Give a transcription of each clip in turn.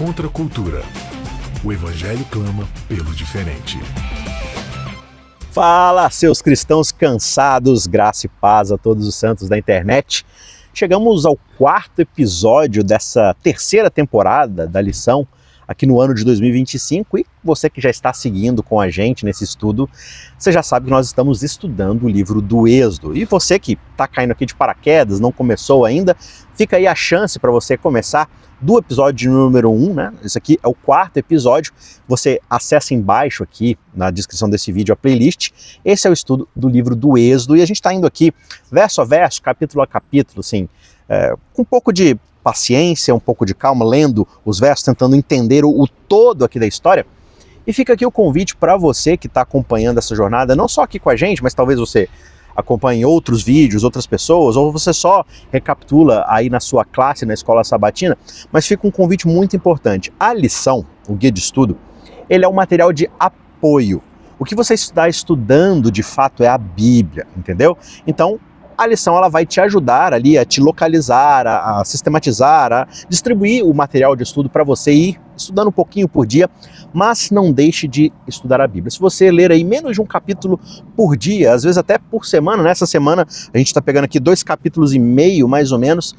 Contra a cultura. O Evangelho clama pelo diferente. Fala, seus cristãos cansados, graça e paz a todos os santos da internet. Chegamos ao quarto episódio dessa terceira temporada da lição aqui no ano de 2025 e você que já está seguindo com a gente nesse estudo, você já sabe que nós estamos estudando o livro do Êxodo. E você que está caindo aqui de paraquedas, não começou ainda, fica aí a chance para você começar do episódio número 1, né? Esse aqui é o quarto episódio. Você acessa embaixo aqui na descrição desse vídeo a playlist. Esse é o estudo do livro do Êxodo e a gente está indo aqui verso a verso, capítulo a capítulo, assim, com um pouco de paciência, um pouco de calma, lendo os versos, tentando entender o todo aqui da história. E fica aqui o convite para você que está acompanhando essa jornada, não só aqui com a gente, mas talvez você acompanhe outros vídeos, outras pessoas, ou você só recapitula aí na sua classe, na escola sabatina, mas fica um convite muito importante. A lição, o guia de estudo, ele é um material de apoio. O que você está estudando, de fato, é a Bíblia, entendeu? Então, a lição ela vai te ajudar ali a te localizar, a sistematizar, a distribuir o material de estudo para você ir estudando um pouquinho por dia, mas não deixe de estudar a Bíblia. Se você ler aí menos de um capítulo por dia, às vezes até por semana, nessa semana a gente está pegando aqui 2,5 capítulos mais ou menos,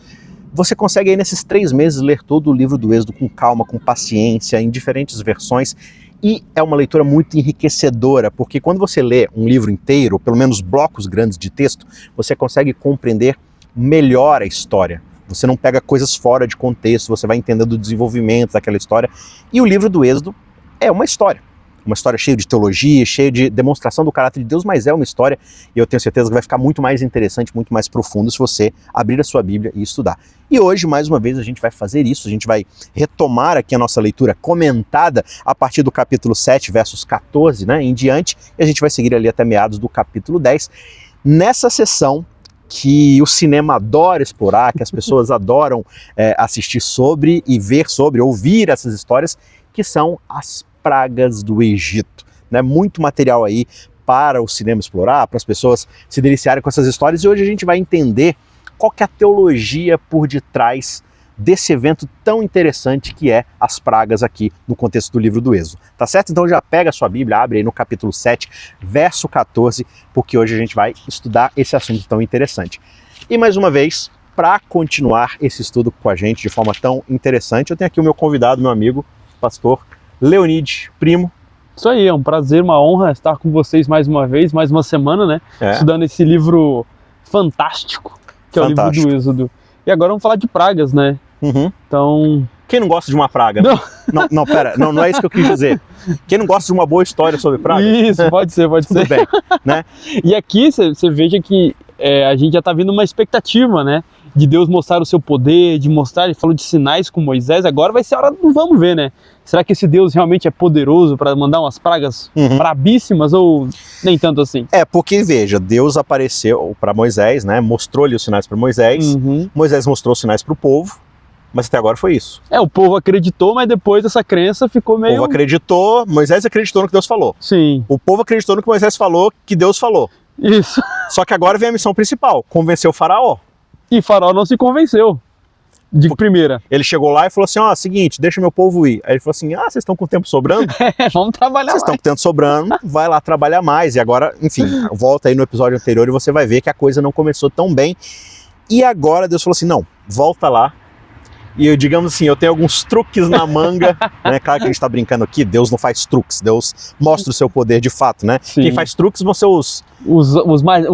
você consegue aí nesses 3 meses ler todo o livro do Êxodo com calma, com paciência, em diferentes versões. E é uma leitura muito enriquecedora, porque quando você lê um livro inteiro, ou pelo menos blocos grandes de texto, você consegue compreender melhor a história. Você não pega coisas fora de contexto, você vai entendendo o desenvolvimento daquela história. E o livro do Êxodo é uma história cheia de teologia, cheia de demonstração do caráter de Deus, mas é uma história e eu tenho certeza que vai ficar muito mais interessante, muito mais profundo se você abrir a sua Bíblia e estudar. E hoje, mais uma vez, a gente vai fazer isso, a gente vai retomar aqui a nossa leitura comentada a partir do capítulo 7, versos 14, né, em diante, e a gente vai seguir ali até meados do capítulo 10, nessa sessão que o cinema adora explorar, que as pessoas adoram assistir sobre e ver sobre, ouvir essas histórias, que são as pragas do Egito, né? Muito material aí para o cinema explorar, para as pessoas se deliciarem com essas histórias, e hoje a gente vai entender qual que é a teologia por detrás desse evento tão interessante que é as pragas aqui no contexto do livro do Êxodo, tá certo? Então já pega a sua Bíblia, abre aí no capítulo 7, verso 14, porque hoje a gente vai estudar esse assunto tão interessante. E mais uma vez, para continuar esse estudo com a gente de forma tão interessante, eu tenho aqui o meu convidado, meu amigo, pastor Leonide Primo. Isso aí, é um prazer, uma honra estar com vocês mais uma vez, mais uma semana, né? Estudando esse livro fantástico, que é o livro do Êxodo. E agora vamos falar de pragas, né? Uhum. Então... Quem não gosta de uma praga? Não, pera, não é isso que eu quis dizer. Quem não gosta de uma boa história sobre pragas? Isso, pode ser. Tudo bem, né? E aqui você veja que a gente já está vendo uma expectativa, né? De Deus mostrar o seu poder, de mostrar, ele falou de sinais com Moisés, agora vai ser a hora do vamos ver, né? Será que esse Deus realmente é poderoso para mandar umas pragas brabíssimas ou nem tanto assim? Porque veja, Deus apareceu para Moisés, né? Mostrou-lhe os sinais para Moisés, Moisés mostrou os sinais para o povo, mas até agora foi isso. O povo acreditou, mas depois dessa crença ficou meio... O povo acreditou, Moisés acreditou no que Deus falou. Sim. O povo acreditou no que Moisés falou, que Deus falou. Isso. Só que agora vem a missão principal, convencer o faraó. E Faraó não se convenceu de primeira. Ele chegou lá e falou assim, seguinte, deixa meu povo ir. Aí ele falou assim, vocês estão com tempo sobrando? Vamos trabalhar Vocês estão com tempo sobrando, vai lá trabalhar mais. E agora, enfim, volta aí no episódio anterior e você vai ver que a coisa não começou tão bem. E agora Deus falou assim, não, volta lá. E digamos assim, eu tenho alguns truques na manga, né? Claro que a gente está brincando aqui, Deus não faz truques, Deus mostra o seu poder de fato, né? Sim. Quem faz truques vão ser os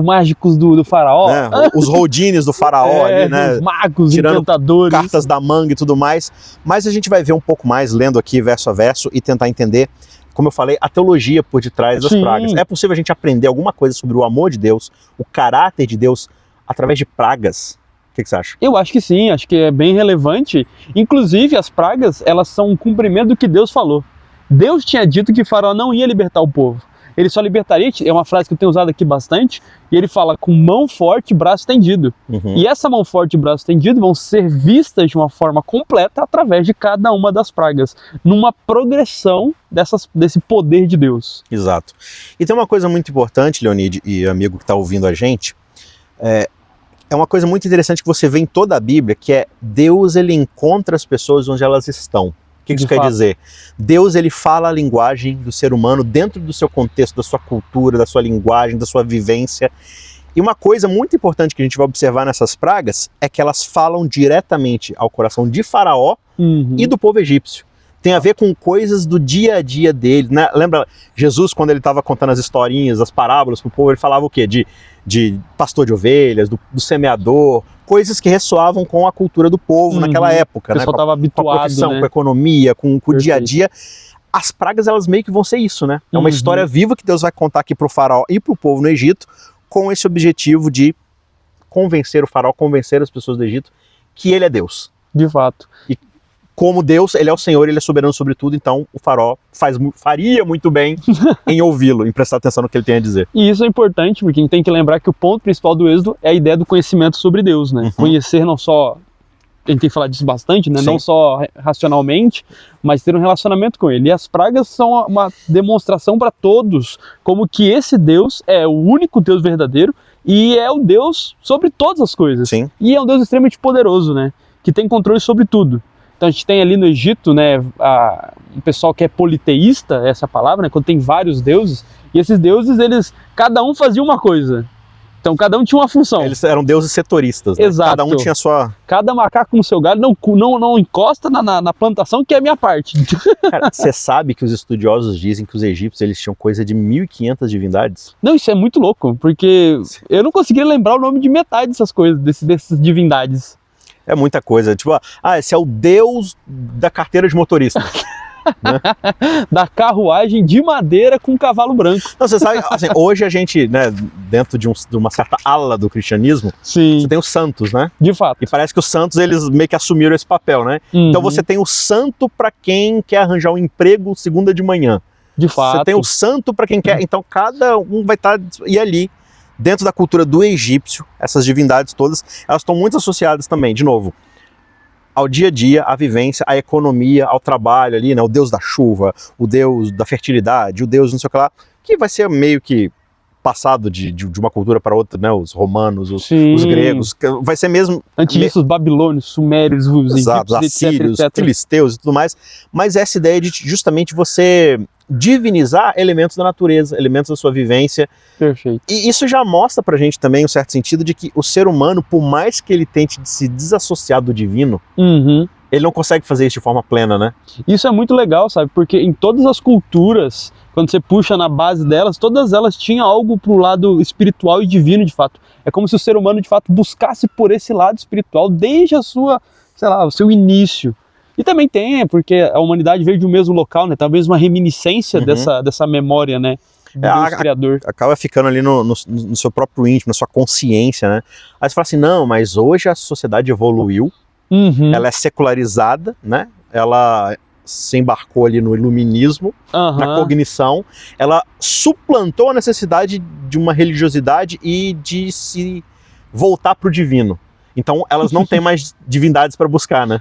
mágicos do faraó, né? Os holdines do faraó ali, né? Os magos, tirando encantadores, cartas da manga e tudo mais. Mas a gente vai ver um pouco mais lendo aqui verso a verso e tentar entender, como eu falei, a teologia por detrás das pragas. É possível a gente aprender alguma coisa sobre o amor de Deus, o caráter de Deus através de pragas? O que você acha? Eu acho que sim, acho que é bem relevante. Inclusive, as pragas, elas são um cumprimento do que Deus falou. Deus tinha dito que Faraó não ia libertar o povo. Ele só libertaria, é uma frase que eu tenho usado aqui bastante, e ele fala com mão forte e braço estendido. E essa mão forte e braço estendido vão ser vistas de uma forma completa através de cada uma das pragas, numa progressão desse poder de Deus. Exato. E tem uma coisa muito importante, Leonide e amigo que está ouvindo a gente, é uma coisa muito interessante que você vê em toda a Bíblia, que é Deus, ele encontra as pessoas onde elas estão. que isso De quer fato. dizer? Deus, ele fala a linguagem do ser humano dentro do seu contexto, da sua cultura, da sua linguagem, da sua vivência. E uma coisa muito importante que a gente vai observar nessas pragas é que elas falam diretamente ao coração de Faraó e do povo egípcio. Tem a ver com coisas do dia a dia dele, né? Lembra Jesus, quando ele estava contando as historinhas, as parábolas para o povo, ele falava o quê? De pastor de ovelhas, do semeador, coisas que ressoavam com a cultura do povo naquela época. O pessoal estava Com a habituado, profissão, né? com a economia, com o dia a dia. As pragas, elas meio que vão ser isso, né? É uma história viva que Deus vai contar aqui para o faraó e para o povo no Egito, com esse objetivo de convencer o faraó, convencer as pessoas do Egito que ele é Deus. De fato. E como Deus, ele é o Senhor, ele é soberano sobre tudo, então o faraó faria muito bem em ouvi-lo, em prestar atenção no que ele tem a dizer. E isso é importante, porque a gente tem que lembrar que o ponto principal do Êxodo é a ideia do conhecimento sobre Deus, né? Conhecer não só, a gente tem que falar disso bastante, né? Sim. Não só racionalmente, mas ter um relacionamento com ele. E as pragas são uma demonstração para todos como que esse Deus é o único Deus verdadeiro e é o Deus sobre todas as coisas. Sim. E é um Deus extremamente poderoso, né? Que tem controle sobre tudo. Então a gente tem ali no Egito, né, um pessoal que é politeísta, essa é a palavra, né, quando tem vários deuses, e esses deuses, cada um fazia uma coisa. Então cada um tinha uma função. Eles eram deuses setoristas, né? Exato. Cada um tinha a sua... Cada macaco com o seu galho, não encosta na plantação, que é a minha parte. Cara, você sabe que os estudiosos dizem que os egípcios, eles tinham coisa de 1.500 divindades? Não, isso é muito louco, porque eu não conseguia lembrar o nome de metade dessas coisas, dessas divindades. É muita coisa, tipo, esse é o deus da carteira de motorista. Né? Da carruagem de madeira com cavalo branco. Não, você sabe, assim, hoje a gente, né, dentro de uma certa ala do cristianismo, Sim, você tem os santos, né? de fato. E parece que os santos, eles meio que assumiram esse papel, né? Então você tem o santo para quem quer arranjar um emprego segunda de manhã. De fato. Você tem o santo para quem quer, então cada um vai estar, e ali, dentro da cultura do egípcio, essas divindades todas, elas estão muito associadas também, de novo, ao dia a dia, à vivência, à economia, ao trabalho ali, né? O deus da chuva, o deus da fertilidade, o deus não sei o que lá, que vai ser meio que passado de uma cultura para outra, né? Os romanos, os gregos, vai ser mesmo... Antes disso, os babilônios, sumérios, os Exato, os egípcios, assírios, etc. filisteus e tudo mais, mas essa ideia de justamente você divinizar elementos da natureza, elementos da sua vivência. Perfeito. E isso já mostra pra gente também um certo sentido de que o ser humano, por mais que ele tente se desassociar do divino, ele não consegue fazer isso de forma plena, né? Isso é muito legal, sabe? Porque em todas as culturas, quando você puxa na base delas, todas elas tinham algo pro lado espiritual e divino, de fato. É como se o ser humano, de fato, buscasse por esse lado espiritual desde a sua, sei lá, o seu início. E também tem, porque a humanidade veio de um mesmo local, né? Talvez uma reminiscência dessa memória, né? Do Deus Criador. Acaba ficando ali no seu próprio íntimo, na sua consciência, né? Aí você fala assim, não, mas hoje a sociedade evoluiu, ela é secularizada, né? Ela se embarcou ali no iluminismo, na cognição, ela suplantou a necessidade de uma religiosidade e de se voltar para o divino. Então elas não têm mais divindades para buscar, né?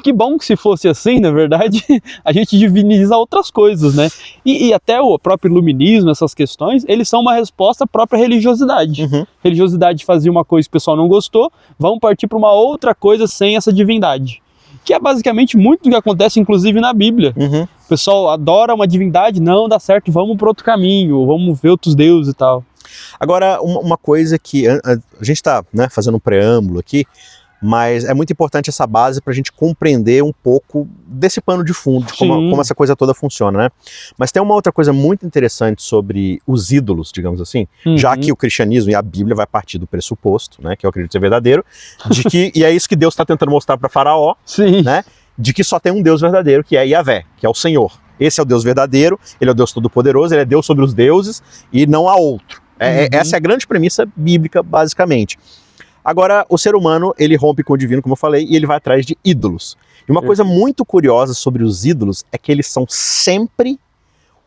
Que bom que se fosse assim, na verdade, a gente diviniza outras coisas, né? E até o próprio iluminismo, essas questões, eles são uma resposta à própria religiosidade. Religiosidade fazia uma coisa que o pessoal não gostou, vamos partir para uma outra coisa sem essa divindade. Que é basicamente muito do que acontece, inclusive, na Bíblia. O pessoal adora uma divindade, não dá certo, vamos para outro caminho, vamos ver outros deuses e tal. Agora, uma coisa que a gente está, né, fazendo um preâmbulo aqui, mas é muito importante essa base para a gente compreender um pouco desse pano de fundo, de como essa coisa toda funciona, né? Mas tem uma outra coisa muito interessante sobre os ídolos, digamos assim, já que o cristianismo e a Bíblia vai partir do pressuposto, né, que eu acredito ser verdadeiro, de que, e é isso que Deus está tentando mostrar para Faraó, né, de que só tem um Deus verdadeiro, que é Yahvé, que é o Senhor. Esse é o Deus verdadeiro, ele é o Deus todo-poderoso, ele é Deus sobre os deuses e não há outro. Essa é a grande premissa bíblica, basicamente. Agora, o ser humano, ele rompe com o divino, como eu falei, e ele vai atrás de ídolos. E uma coisa muito curiosa sobre os ídolos é que eles são sempre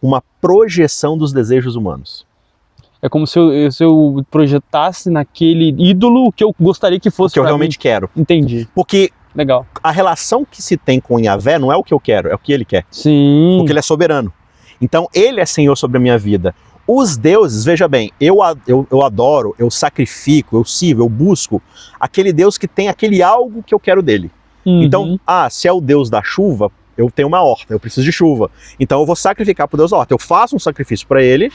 uma projeção dos desejos humanos. É como se eu projetasse naquele ídolo o que eu gostaria que fosse. O que eu realmente quero. Entendi. Porque legal. A relação que se tem com Yahvé não é o que eu quero, é o que ele quer. Sim. Porque ele é soberano. Então, ele é Senhor sobre a minha vida. Os deuses, veja bem, eu adoro, eu sacrifico, eu sirvo, eu busco aquele Deus que tem aquele algo que eu quero dele. Então, se é o Deus da chuva, eu tenho uma horta, eu preciso de chuva. Então eu vou sacrificar para o Deus da horta. Eu faço um sacrifício para ele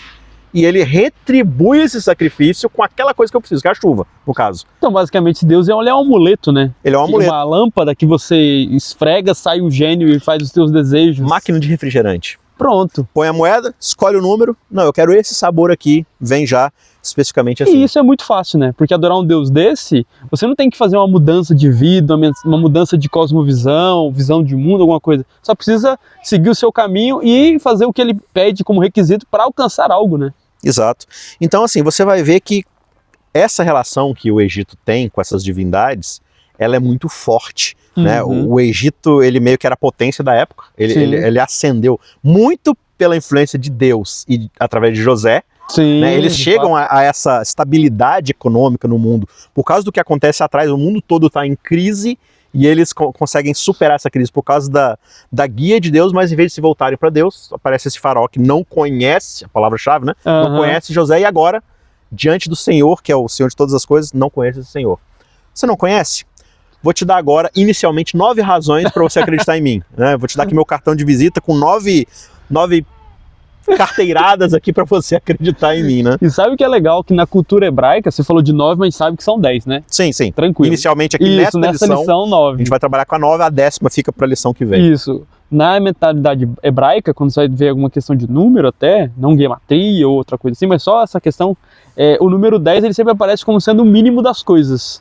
e ele retribui esse sacrifício com aquela coisa que eu preciso, que é a chuva, no caso. Então, basicamente, Deus é um amuleto, né? Ele é um amuleto. Uma lâmpada que você esfrega, sai o gênio e faz os teus desejos. Máquina de refrigerante. Pronto. Põe a moeda, escolhe o número. Não, eu quero esse sabor aqui, vem já especificamente assim. E isso é muito fácil, né? Porque adorar um Deus desse, você não tem que fazer uma mudança de vida, uma mudança de cosmovisão, visão de mundo, alguma coisa. Só precisa seguir o seu caminho e fazer o que ele pede como requisito para alcançar algo, né? Exato. Então, assim, você vai ver que essa relação que o Egito tem com essas divindades, ela é muito forte, né? O Egito, ele meio que era a potência da época, ele ascendeu muito pela influência de Deus e através de José. Sim, né? Eles chegam a essa estabilidade econômica no mundo por causa do que acontece atrás. O mundo todo está em crise e eles conseguem superar essa crise por causa da guia de Deus, mas em vez de se voltarem para Deus, aparece esse faraó que não conhece, a palavra-chave, né? Não conhece José, e agora, diante do Senhor, que é o Senhor de todas as coisas, não conhece esse Senhor. Você não conhece? Vou te dar agora, inicialmente, 9 razões para você acreditar em mim. Né? Vou te dar aqui meu cartão de visita com 9 carteiradas aqui para você acreditar em mim, né? E sabe o que é legal? Que na cultura hebraica, você falou de 9, mas sabe que são 10, né? Sim, sim. Tranquilo. Inicialmente aqui nessa lição 9. a gente vai trabalhar com a 9, a 10ª fica para a lição que vem. Isso. Na mentalidade hebraica, quando você vai ver alguma questão de número até, não gematria ou outra coisa assim, mas só essa questão, o número 10 ele sempre aparece como sendo o mínimo das coisas.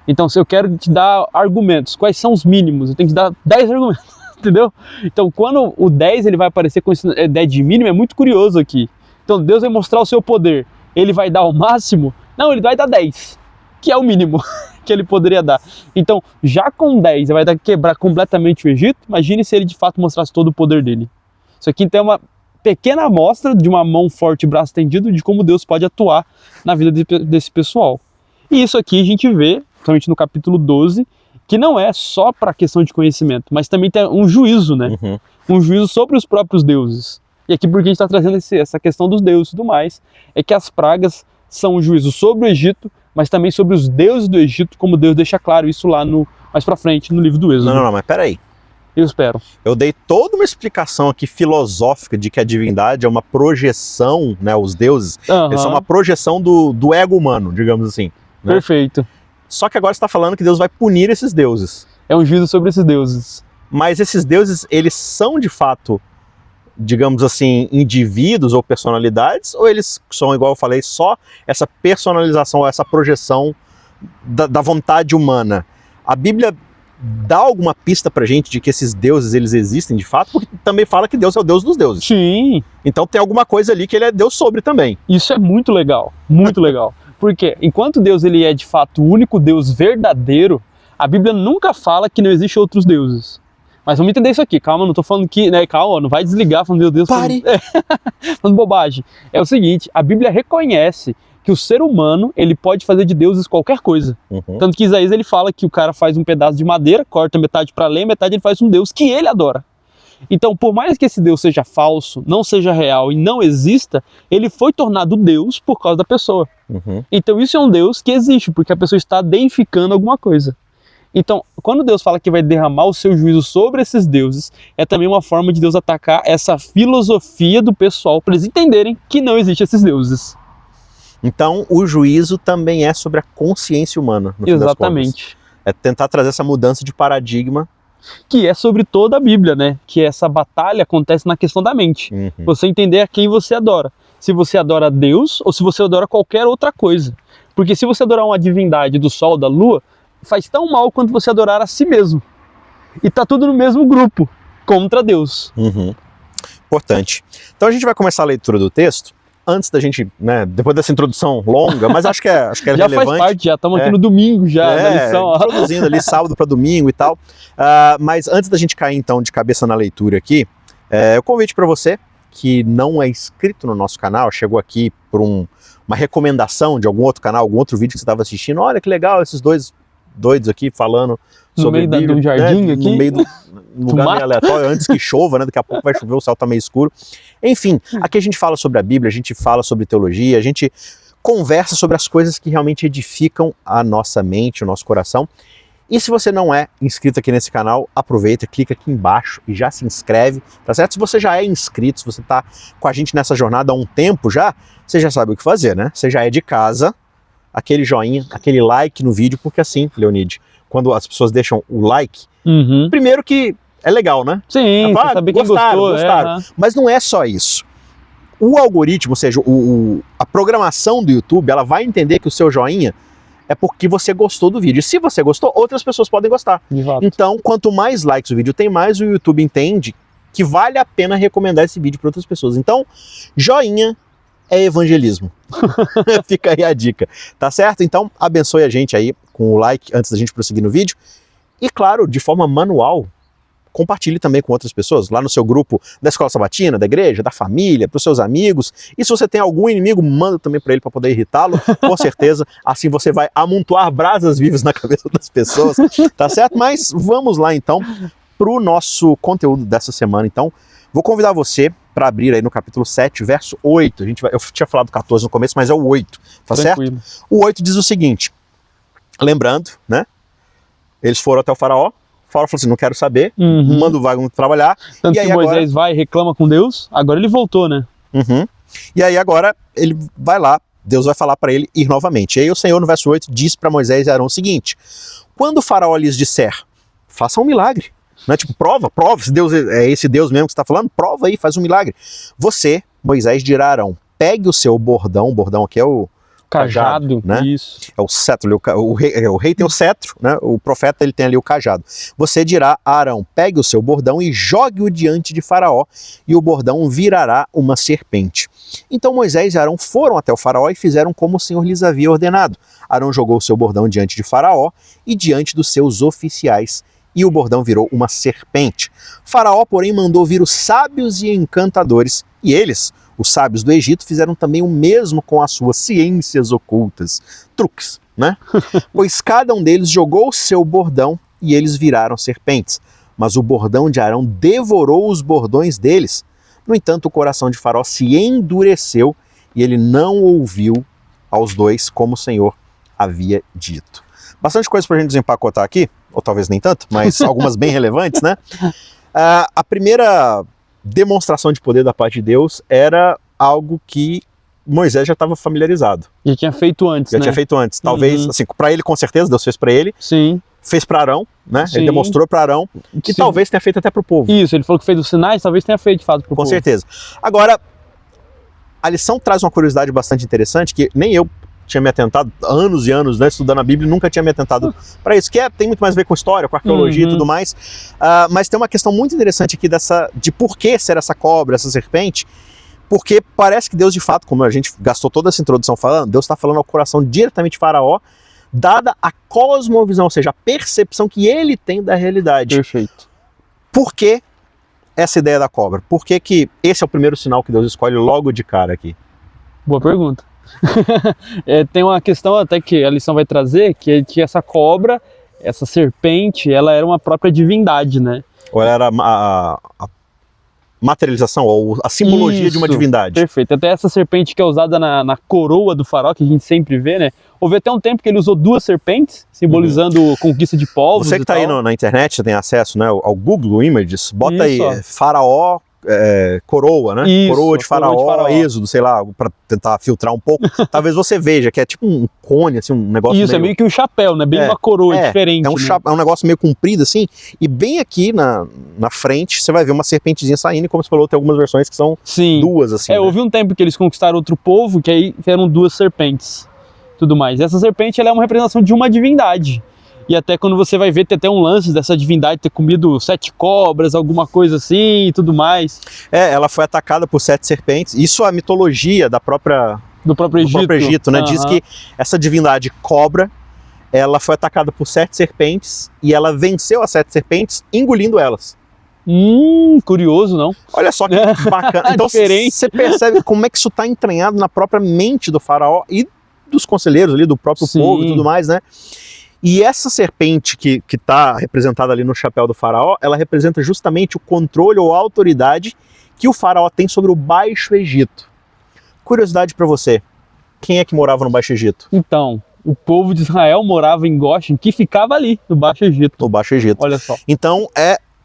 Então, se eu quero te dar argumentos, quais são os mínimos? Eu tenho que te dar 10 argumentos. Entendeu? Então, quando o 10 ele vai aparecer com essa ideia de mínimo, é muito curioso aqui. Então, Deus vai mostrar o seu poder. Ele vai dar o máximo? Não, ele vai dar 10, que é o mínimo que ele poderia dar. Então, já com 10, ele vai quebrar completamente o Egito. Imagine se ele de fato mostrasse todo o poder dele. Isso aqui então é uma pequena amostra de uma mão forte e braço estendido de como Deus pode atuar na vida desse pessoal. E isso aqui a gente vê, principalmente no capítulo 12, que não é só para a questão de conhecimento, mas também tem um juízo, né? Um juízo sobre os próprios deuses. E aqui porque a gente está trazendo essa questão dos deuses e tudo mais, é que as pragas são um juízo sobre o Egito, mas também sobre os deuses do Egito, como Deus deixa claro isso lá mais pra frente, no livro do Êxodo. Não, mas peraí. Eu espero. Eu dei toda uma explicação aqui filosófica de que a divindade é uma projeção, né? Os deuses, eles são uma projeção do ego humano, digamos assim. Né? Perfeito. Só que agora você está falando que Deus vai punir esses deuses. É um juízo sobre esses deuses. Mas esses deuses, eles são de fato, digamos assim, indivíduos ou personalidades? Ou eles são, igual eu falei, só essa personalização, essa projeção da vontade humana? A Bíblia dá alguma pista pra gente de que esses deuses, eles existem de fato? Porque também fala que Deus é o Deus dos deuses. Sim. Então tem alguma coisa ali que ele é Deus sobre também. Isso é muito legal, muito legal. Porque enquanto Deus ele é de fato o único Deus verdadeiro, a Bíblia nunca fala que não existe outros deuses. Mas vamos entender isso aqui, calma, não tô falando que, né, calma, não vai desligar falando, meu Deus, pare! Falando bobagem. É o seguinte, a Bíblia reconhece que o ser humano, ele pode fazer de deuses qualquer coisa. Tanto que Isaías, ele fala que o cara faz um pedaço de madeira, corta metade para lenha, metade ele faz um Deus que ele adora. Então, por mais que esse Deus seja falso, não seja real e não exista, ele foi tornado Deus por causa da pessoa. Então, isso é um Deus que existe, porque a pessoa está deificando alguma coisa. Então, quando Deus fala que vai derramar o seu juízo sobre esses deuses, é também uma forma de Deus atacar essa filosofia do pessoal, para eles entenderem que não existem esses deuses. Então, o juízo também é sobre a consciência humana, no fim das contas. Exatamente. É tentar trazer essa mudança de paradigma. Que é sobre toda a Bíblia, né? Que essa batalha acontece na questão da mente. Você entender a quem você adora. Se você adora Deus ou se você adora qualquer outra coisa. Porque se você adorar uma divindade do sol, da lua, faz tão mal quanto você adorar a si mesmo. E tá tudo no mesmo grupo, contra Deus. Importante. Então a gente vai começar a leitura do texto. Antes da gente, né, depois dessa introdução longa, mas acho que é já relevante. Faz parte, já estamos aqui no domingo já, na lição. Introduzindo ali sábado para domingo e tal. Mas antes da gente cair então de cabeça na leitura aqui, eu convite para você que não é inscrito no nosso canal, chegou aqui por uma recomendação de algum outro canal, algum outro vídeo que você estava assistindo, olha que legal esses dois doidos aqui falando sobre no meio de um jardim, né, aqui, no meio do lugar meio aleatório, antes que chova, né? Daqui a pouco vai chover, o céu tá meio escuro. Enfim, aqui a gente fala sobre a Bíblia, a gente fala sobre teologia, a gente conversa sobre as coisas que realmente edificam a nossa mente, o nosso coração. E se você não é inscrito aqui nesse canal, aproveita, clica aqui embaixo e já se inscreve, tá certo? Se você já é inscrito, se você tá com a gente nessa jornada há um tempo já, você já sabe o que fazer, né? Você já é de casa, aquele joinha, aquele like no vídeo, porque assim, Leonide, quando as pessoas deixam o like, primeiro que é legal, né? Sim, você saber quem gostaram. Mas não é só isso. O algoritmo, ou seja, a programação do YouTube, ela vai entender que o seu joinha é porque você gostou do vídeo. E se você gostou, outras pessoas podem gostar. Exato. Então, quanto mais likes o vídeo tem, mais o YouTube entende que vale a pena recomendar esse vídeo para outras pessoas. Então, joinha é evangelismo. Fica aí a dica, tá certo? Então, abençoe a gente aí com o like antes da gente prosseguir no vídeo. E claro, de forma manual, compartilhe também com outras pessoas, lá no seu grupo da escola sabatina, da igreja, da família, para os seus amigos. E se você tem algum inimigo, manda também para ele para poder irritá-lo, com certeza. Assim você vai amontoar brasas vivas na cabeça das pessoas, tá certo? Mas vamos lá então para o nosso conteúdo dessa semana. Então, vou convidar você para abrir aí no capítulo 7, verso 8. Eu tinha falado 14 no começo, mas é o 8, tá certo? O 8 diz o seguinte, lembrando, né? Eles foram até o faraó, Faraó falou assim, não quero saber, manda o vagabundo trabalhar. Tanto que Moisés vai e reclama com Deus, agora ele voltou, né? E aí agora ele vai lá, Deus vai falar para ele ir novamente. E aí o Senhor, no verso 8, diz para Moisés e Arão o seguinte, quando o faraó lhes disser, faça um milagre, né? Tipo, prova, se Deus é esse Deus mesmo que você está falando, prova aí, faz um milagre. Você, Moisés, dirá a Arão, pegue o seu bordão, o bordão aqui é o cajado, né? Isso. É o cetro, o rei tem o cetro, né? O profeta ele tem ali o cajado. Você dirá a Arão, pegue o seu bordão e jogue-o diante de Faraó, e o bordão virará uma serpente. Então Moisés e Arão foram até o Faraó e fizeram como o Senhor lhes havia ordenado. Arão jogou o seu bordão diante de Faraó e diante dos seus oficiais, e o bordão virou uma serpente. Faraó, porém, mandou vir os sábios e encantadores, e eles, os sábios do Egito, fizeram também o mesmo com as suas ciências ocultas, truques, né? Pois cada um deles jogou o seu bordão e eles viraram serpentes. Mas o bordão de Arão devorou os bordões deles. No entanto, o coração de Faraó se endureceu e ele não ouviu aos dois como o Senhor havia dito. Bastante coisa para a gente desempacotar aqui, ou talvez nem tanto, mas algumas bem relevantes, né? A primeira demonstração de poder da parte de Deus era algo que Moisés já estava familiarizado. Já tinha feito antes, Já tinha feito antes. Talvez, assim, para ele com certeza, Deus fez para ele. Sim. Fez para Arão, né? Sim. Ele demonstrou para Arão e talvez tenha feito até para o povo. Isso, ele falou que fez os sinais, talvez tenha feito de fato para o povo. Com certeza. Agora, a lição traz uma curiosidade bastante interessante que nem eu tinha me atentado, anos e anos, né, estudando a Bíblia, nunca tinha me atentado para isso, que tem muito mais a ver com história, com arqueologia e tudo mais, mas tem uma questão muito interessante aqui de por que ser essa cobra, essa serpente, porque parece que Deus de fato, como a gente gastou toda essa introdução falando, Deus está falando ao coração diretamente de Faraó, dada a cosmovisão, ou seja, a percepção que ele tem da realidade. Perfeito. Por que essa ideia da cobra? Por que esse é o primeiro sinal que Deus escolhe logo de cara aqui? Boa pergunta. Tem uma questão até que a lição vai trazer, que é que essa cobra, essa serpente, ela era uma própria divindade, né? Ou ela era a materialização, ou a simbologia de uma divindade. Perfeito. Até essa serpente que é usada na coroa do faraó, que a gente sempre vê, né? Houve até um tempo que ele usou duas serpentes, simbolizando conquista de povos. Você que está aí na internet, você tem acesso, né, ao Google Images, bota aí faraó, coroa, né? Isso, coroa de faraó, êxodo, sei lá, para tentar filtrar um pouco. Talvez você veja que é tipo um cone, assim, um negócio Isso, é meio que um chapéu, né? Bem uma coroa diferente. É um negócio meio comprido, assim, e bem aqui na frente você vai ver uma serpentezinha saindo, e como você falou, tem algumas versões que são duas, assim. Houve um tempo que eles conquistaram outro povo, que aí eram duas serpentes, tudo mais. Essa serpente, ela é uma representação de uma divindade. E até quando você vai ver, tem até um lance dessa divindade ter comido 7 cobras, alguma coisa assim e tudo mais. Ela foi atacada por 7 serpentes. Isso é a mitologia do próprio Egito, né? Diz que essa divindade cobra, ela foi atacada por 7 serpentes e ela venceu as 7 serpentes engolindo elas. Curioso, não? Olha só que bacana. Então você percebe como é que isso está entranhado na própria mente do faraó e dos conselheiros ali, do próprio povo e tudo mais, né? E essa serpente que está representada ali no chapéu do faraó, ela representa justamente o controle ou a autoridade que o faraó tem sobre o Baixo Egito. Curiosidade para você, quem é que morava no Baixo Egito? Então, O povo de Israel morava em Goshen, que ficava ali, no Baixo Egito. No Baixo Egito. Olha só. Então,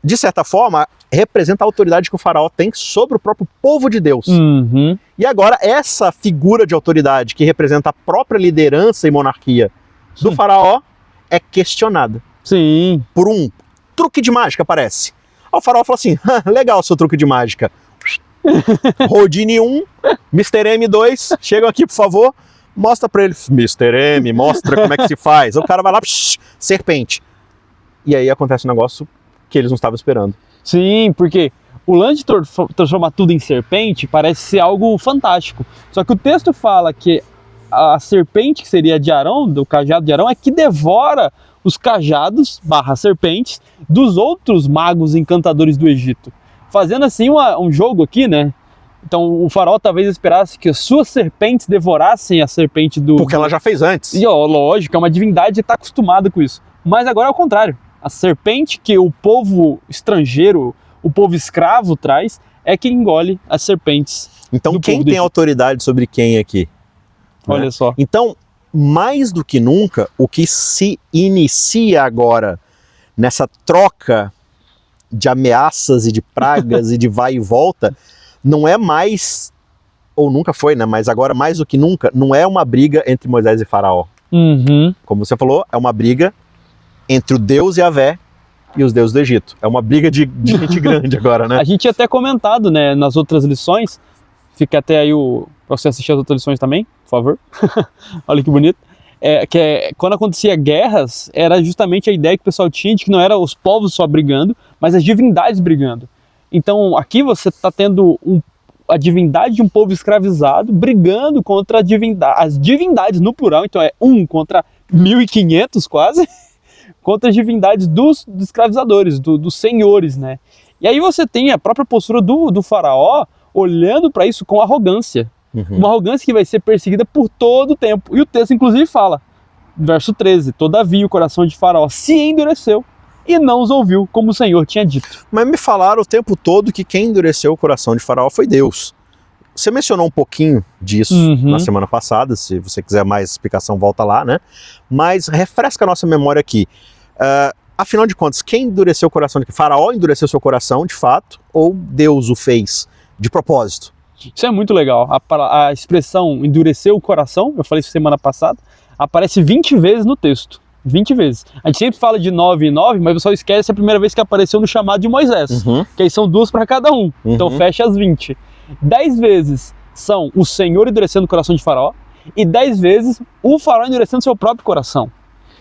de certa forma, representa a autoridade que o faraó tem sobre o próprio povo de Deus. Uhum. E agora, essa figura de autoridade que representa a própria liderança e monarquia do faraó é questionada. Sim. Por um truque de mágica, parece. Aí o faraó fala assim, legal seu truque de mágica. Rodine 1, Mr. M 2, chegam aqui, por favor. Mostra pra ele, Mr. M, mostra como é que se faz. O cara vai lá, serpente. E aí acontece um negócio que eles não estavam esperando. Sim, porque o lance de transformar tudo em serpente parece ser algo fantástico. Só que o texto fala que a serpente, que seria de Arão, do cajado de Arão, é que devora os cajados, /serpentes, dos outros magos encantadores do Egito. Fazendo assim um jogo aqui, né? Então o faraó talvez esperasse que as suas serpentes devorassem a serpente do... Porque ela já fez antes. E lógico, é uma divindade e está acostumada com isso. Mas agora é o contrário. A serpente que o povo estrangeiro, o povo escravo traz, é que engole as serpentes. Então quem tem autoridade sobre quem aqui? Olha, né? Só. Então, mais do que nunca, o que se inicia agora nessa troca de ameaças e de pragas e de vai e volta, não é mais, ou nunca foi, né? Mas agora mais do que nunca, não é uma briga entre Moisés e Faraó. Uhum. Como você falou, é uma briga entre o Deus Yahvé e os deuses do Egito. É uma briga de gente grande agora, né? A gente tinha até comentado, né, nas outras lições, fica até aí pra você assistir as outras lições também, por favor. Olha que bonito. Quando acontecia guerras, era justamente a ideia que o pessoal tinha de que não eram os povos só brigando, mas as divindades brigando. Então aqui você está tendo a divindade de um povo escravizado brigando contra as divindades no plural, então é 1 contra 1.500 quase, contra as divindades dos escravizadores, dos senhores, né? E aí você tem a própria postura do faraó olhando para isso com arrogância. Uhum. Uma arrogância que vai ser perseguida por todo o tempo. E o texto inclusive fala, verso 13, todavia o coração de Faraó se endureceu e não os ouviu, como o Senhor tinha dito. Mas me falaram o tempo todo que quem endureceu o coração de Faraó foi Deus. Você mencionou um pouquinho disso na semana passada, se você quiser mais explicação, volta lá, né? Mas refresca a nossa memória aqui. Afinal de contas, quem endureceu o coração de Faraó endureceu seu coração, de fato, ou Deus o fez de propósito? Isso é muito legal. A expressão endureceu o coração, eu falei isso semana passada, aparece 20 vezes no texto. 20 vezes. A gente sempre fala de 9 e 9, mas o pessoal esquece a primeira vez que apareceu no chamado de Moisés. Que aí são 2 para cada um. Então fecha as 20. 10 vezes são o Senhor endurecendo o coração de Faraó e 10 vezes o Faraó endurecendo seu próprio coração.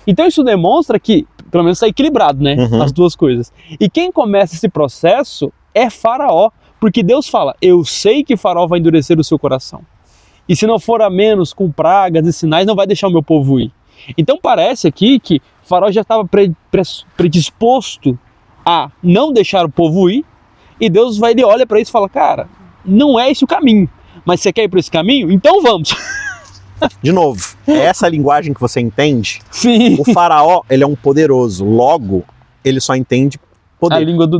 Então isso demonstra que, pelo menos está equilibrado, né? As duas coisas. E quem começa esse processo é Faraó. Porque Deus fala, eu sei que Faraó vai endurecer o seu coração. E se não for a menos com pragas e sinais, não vai deixar o meu povo ir. Então parece aqui que Faraó já estava predisposto a não deixar o povo ir. E Deus ele olha para isso e fala, cara, não é esse o caminho. Mas você quer ir para esse caminho? Então vamos. De novo, é essa linguagem que você entende? Sim. O Faraó, ele é um poderoso. Logo, ele só entende poder. A língua da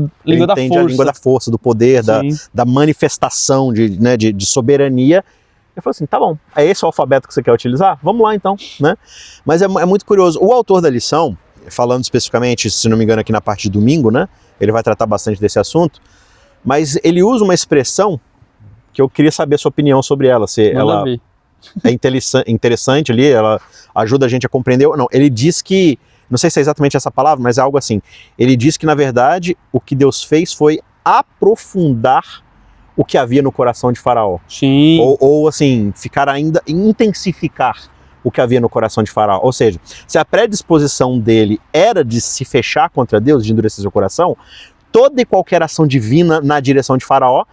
força. A língua da força, do poder, da manifestação de soberania. Eu falei assim, tá bom, é esse o alfabeto que você quer utilizar? Vamos lá então, né? Mas é muito curioso. O autor da lição, falando especificamente, se não me engano aqui na parte de domingo, né? Ele vai tratar bastante desse assunto, mas ele usa uma expressão que eu queria saber a sua opinião sobre ela. Se ela é interessante ali, ela ajuda a gente a compreender. Não, ele diz que, não sei se é exatamente essa palavra, mas é algo assim. Ele diz que, na verdade, o que Deus fez foi aprofundar o que havia no coração de Faraó. Sim. Ou assim, intensificar o que havia no coração de Faraó. Ou seja, se a predisposição dele era de se fechar contra Deus, de endurecer seu coração, toda e qualquer ação divina na direção de Faraó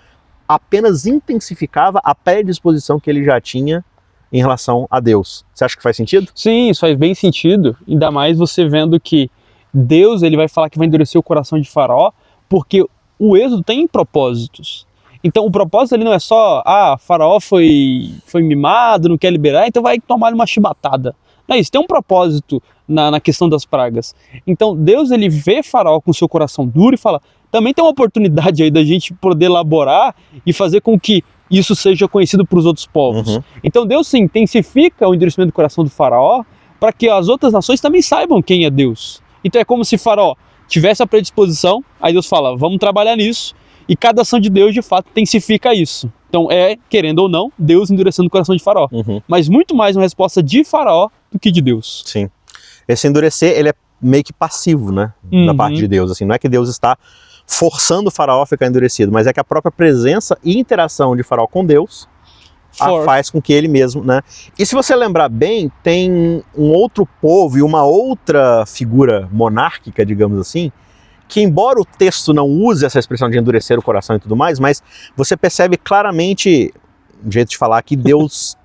apenas intensificava a predisposição que ele já tinha em relação a Deus. Você acha que faz sentido? Sim, isso faz bem sentido. Ainda mais você vendo que Deus ele vai falar que vai endurecer o coração de Faraó, porque o êxodo tem propósitos. Então o propósito ali não é só, Faraó foi mimado, não quer liberar, então vai tomar uma chibatada. Não é isso, tem um propósito na questão das pragas. Então Deus ele vê Faraó com seu coração duro e fala, também tem uma oportunidade aí da gente poder elaborar e fazer com que isso seja conhecido para os outros povos. Então Deus sim intensifica o endurecimento do coração do Faraó para que as outras nações também saibam quem é Deus. Então é como se Faraó tivesse a predisposição, aí Deus fala, vamos trabalhar nisso, e cada ação de Deus de fato intensifica isso. Então querendo ou não, Deus endurecendo o coração de Faraó. Mas muito mais uma resposta de Faraó do que de Deus. Sim. Esse endurecer, ele é meio que passivo, né? Da parte de Deus, assim, não é que Deus está forçando o Faraó a ficar endurecido, mas é que a própria presença e interação de Faraó com Deus faz com que ele mesmo, né? E se você lembrar bem, tem um outro povo e uma outra figura monárquica, digamos assim, que embora o texto não use essa expressão de endurecer o coração e tudo mais, mas você percebe claramente, um jeito de falar, que Deus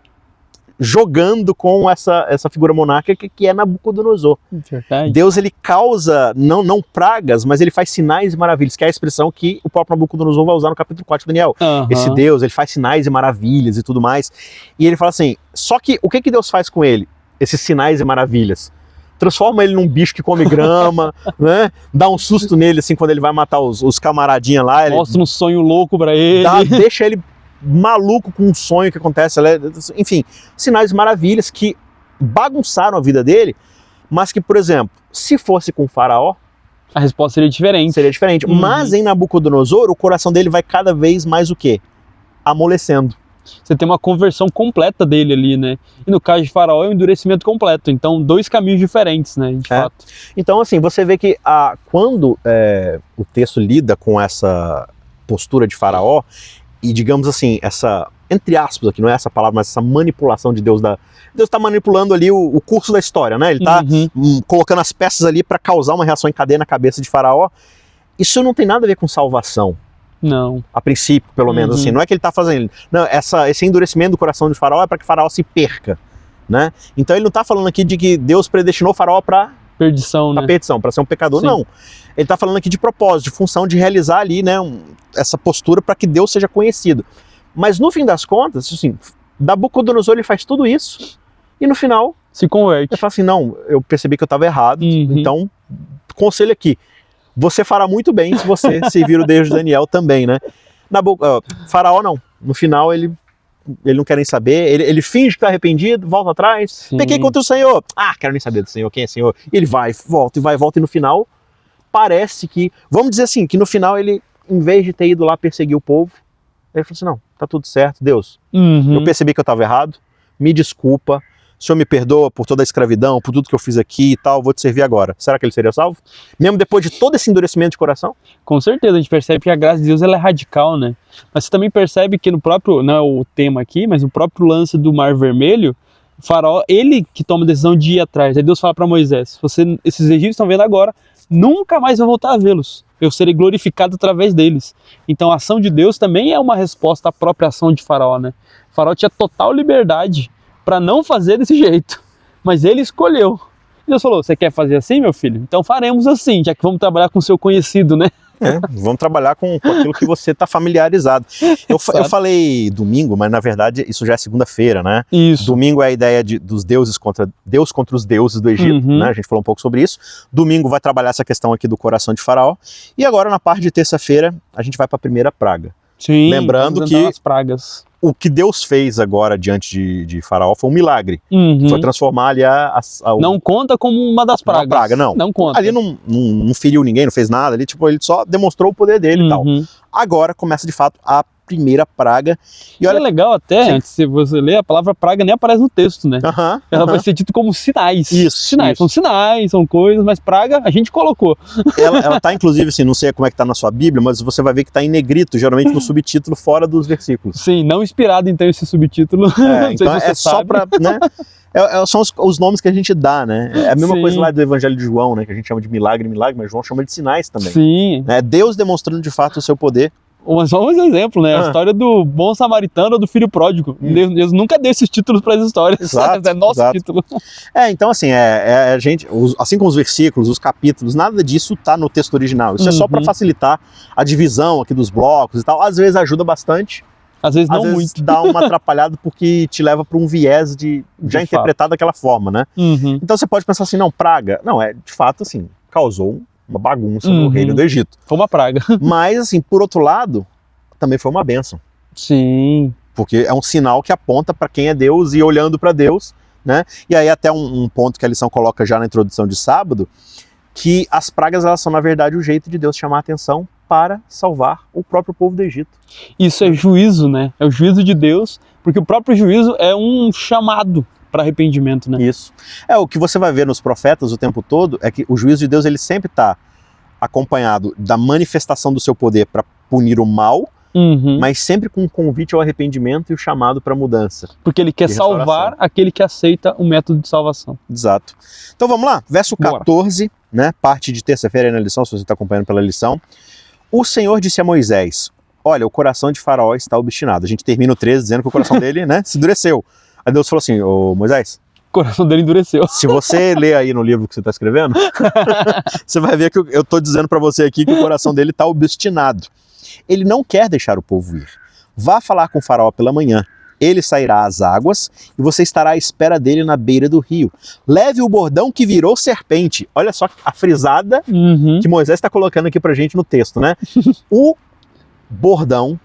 jogando com essa figura monárquica que é Nabucodonosor. Verdade. Deus, ele causa, não pragas, mas ele faz sinais e maravilhas, que é a expressão que o próprio Nabucodonosor vai usar no capítulo 4 de Daniel. Esse Deus, ele faz sinais e maravilhas e tudo mais. E ele fala assim, só que o que Deus faz com ele? Esses sinais e maravilhas. Transforma ele num bicho que come grama, né? Dá um susto nele, assim, quando ele vai matar os camaradinhas lá. Mostra um sonho louco pra ele. Deixa ele maluco com um sonho que acontece, enfim, sinais maravilhas que bagunçaram a vida dele, mas que, por exemplo, se fosse com o Faraó, a resposta seria diferente. Seria diferente. Mas em Nabucodonosor, o coração dele vai cada vez mais o quê? Amolecendo. Você tem uma conversão completa dele ali, né? E no caso de Faraó é um endurecimento completo. Então, dois caminhos diferentes, né? De fato. Então, assim, você vê que quando o texto lida com essa postura de Faraó, e digamos assim, essa, entre aspas aqui, não é essa palavra, mas essa manipulação de Deus. Deus está manipulando ali o curso da história, né? Ele está colocando as peças ali para causar uma reação em cadeia na cabeça de Faraó. Isso não tem nada a ver com salvação. Não. A princípio, pelo menos, assim. Não é que ele está fazendo. Não, esse endurecimento do coração de Faraó é para que Faraó se perca, né? Então ele não está falando aqui de que Deus predestinou Faraó para perdição, né? Perdição, para ser um pecador, não. Ele está falando aqui de propósito, de função de realizar ali, né, essa postura para que Deus seja conhecido. Mas no fim das contas, assim, Nabucodonosor ele faz tudo isso e no final se converte. Ele fala assim, não, eu percebi que eu estava errado, então conselho aqui, você fará muito bem se você servir o Deus de Daniel também, né? Faraó não, no final ele não quer nem saber, ele finge que está arrependido, volta atrás, pequei contra o Senhor, quero nem saber do Senhor, quem é Senhor? E ele vai, volta, e no final parece que, vamos dizer assim, que no final ele, em vez de ter ido lá perseguir o povo, ele falou assim, não, tá tudo certo, Deus, eu percebi que eu estava errado, me desculpa, o Senhor me perdoa por toda a escravidão, por tudo que eu fiz aqui e tal, vou te servir agora. Será que ele seria salvo? Mesmo depois de todo esse endurecimento de coração? Com certeza, a gente percebe que a graça de Deus ela é radical, né? Mas você também percebe que no próprio, não é o tema aqui, mas no próprio lance do Mar Vermelho, o Faraó, ele que toma a decisão de ir atrás. Aí Deus fala para Moisés, esses egípcios estão vendo agora, nunca mais vão voltar a vê-los. Eu serei glorificado através deles. Então a ação de Deus também é uma resposta à própria ação de Faraó, né? O Faraó tinha total liberdade para não fazer desse jeito, mas ele escolheu. Deus falou, você quer fazer assim, meu filho? Então faremos assim, já que vamos trabalhar com o seu conhecido, né? Vamos trabalhar com aquilo que você está familiarizado. Eu falei domingo, mas na verdade isso já é segunda-feira, né? Isso. Domingo é a ideia dos deuses contra os deuses do Egito, né? A gente falou um pouco sobre isso. Domingo vai trabalhar essa questão aqui do coração de Faraó. E agora na parte de terça-feira a gente vai para a primeira praga. Sim, lembrando que as pragas. O que Deus fez agora diante de Faraó foi um milagre. Foi transformar ali não conta como uma das pragas. Uma praga, não. Não conta. Ali não feriu ninguém, não fez nada. Ali, ele só demonstrou o poder dele e tal. Agora começa de fato a primeira praga. E olha, é legal até, antes de você ler, a palavra praga nem aparece no texto, né? Ela vai ser dita como sinais. Sinais. São sinais, são coisas, mas praga a gente colocou. Ela tá inclusive, assim, não sei como é que tá na sua Bíblia, mas você vai ver que tá em negrito, geralmente no subtítulo fora dos versículos. Sim, não inspirado então esse subtítulo. Então é só pra, né? São os nomes que a gente dá, né? É a mesma coisa lá do Evangelho de João, né? Que a gente chama de milagre, mas João chama de sinais também. Sim. É Deus demonstrando de fato o seu poder. Mas só um exemplo, né? A história do bom samaritano ou do filho pródigo. Deus nunca deu esses títulos para as histórias. Exato, é nosso título. Então assim, a gente, assim como os versículos, os capítulos, nada disso tá no texto original. Isso é só para facilitar a divisão aqui dos blocos e tal. Às vezes ajuda bastante. Às vezes não muito. Dá uma atrapalhada porque te leva para um viés de já interpretar daquela forma, né? Então você pode pensar assim, não, praga. Não, de fato assim, causou uma bagunça no reino do Egito. Foi uma praga. Mas assim, por outro lado, também foi uma bênção. Sim. Porque é um sinal que aponta para quem é Deus e olhando para Deus, né? E aí até um ponto que a lição coloca já na introdução de sábado, que as pragas elas são na verdade o jeito de Deus chamar a atenção para salvar o próprio povo do Egito. Isso é juízo, né? É o juízo de Deus, porque o próprio juízo é um chamado para arrependimento, né? Isso. O que você vai ver nos profetas o tempo todo é que o juízo de Deus ele sempre está acompanhado da manifestação do seu poder para punir o mal, mas sempre com um convite ao arrependimento e o chamado para mudança. Porque ele quer salvar aquele que aceita o método de salvação. Exato. Então vamos lá, verso 14, né, parte de terça-feira aí na lição, se você está acompanhando pela lição. O Senhor disse a Moisés, olha, o coração de Faraó está obstinado. A gente termina o 13 dizendo que o coração dele, né, se endureceu. Aí Deus falou assim, ô Moisés, o coração dele endureceu. se você ler aí no livro que você está escrevendo, você vai ver que eu estou dizendo para você aqui que o coração dele está obstinado. Ele não quer deixar o povo ir. Vá falar com o Faraó pela manhã. Ele sairá às águas e você estará à espera dele na beira do rio. Leve o bordão que virou serpente. Olha só a frisada que Moisés está colocando aqui pra gente no texto, né? O bordão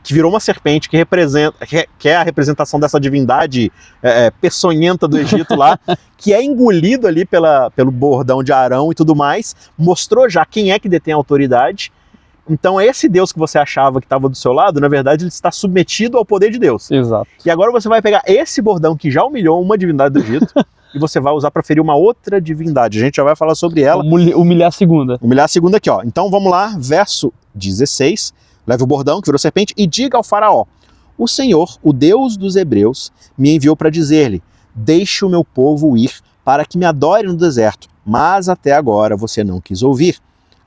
que virou uma serpente, que é a representação dessa divindade peçonhenta do Egito lá, que é engolido ali pelo bordão de Arão e tudo mais, mostrou já quem é que detém a autoridade. Então esse Deus que você achava que estava do seu lado, na verdade ele está submetido ao poder de Deus. Exato. E agora você vai pegar esse bordão que já humilhou uma divindade do Egito e você vai usar para ferir uma outra divindade. A gente já vai falar sobre ela. Humilhar a segunda. Humilhar a segunda aqui, ó. Então vamos lá, verso 16. Leve o bordão que virou serpente e diga ao Faraó, o Senhor, o Deus dos Hebreus, me enviou para dizer-lhe, deixe o meu povo ir para que me adore no deserto, mas até agora você não quis ouvir.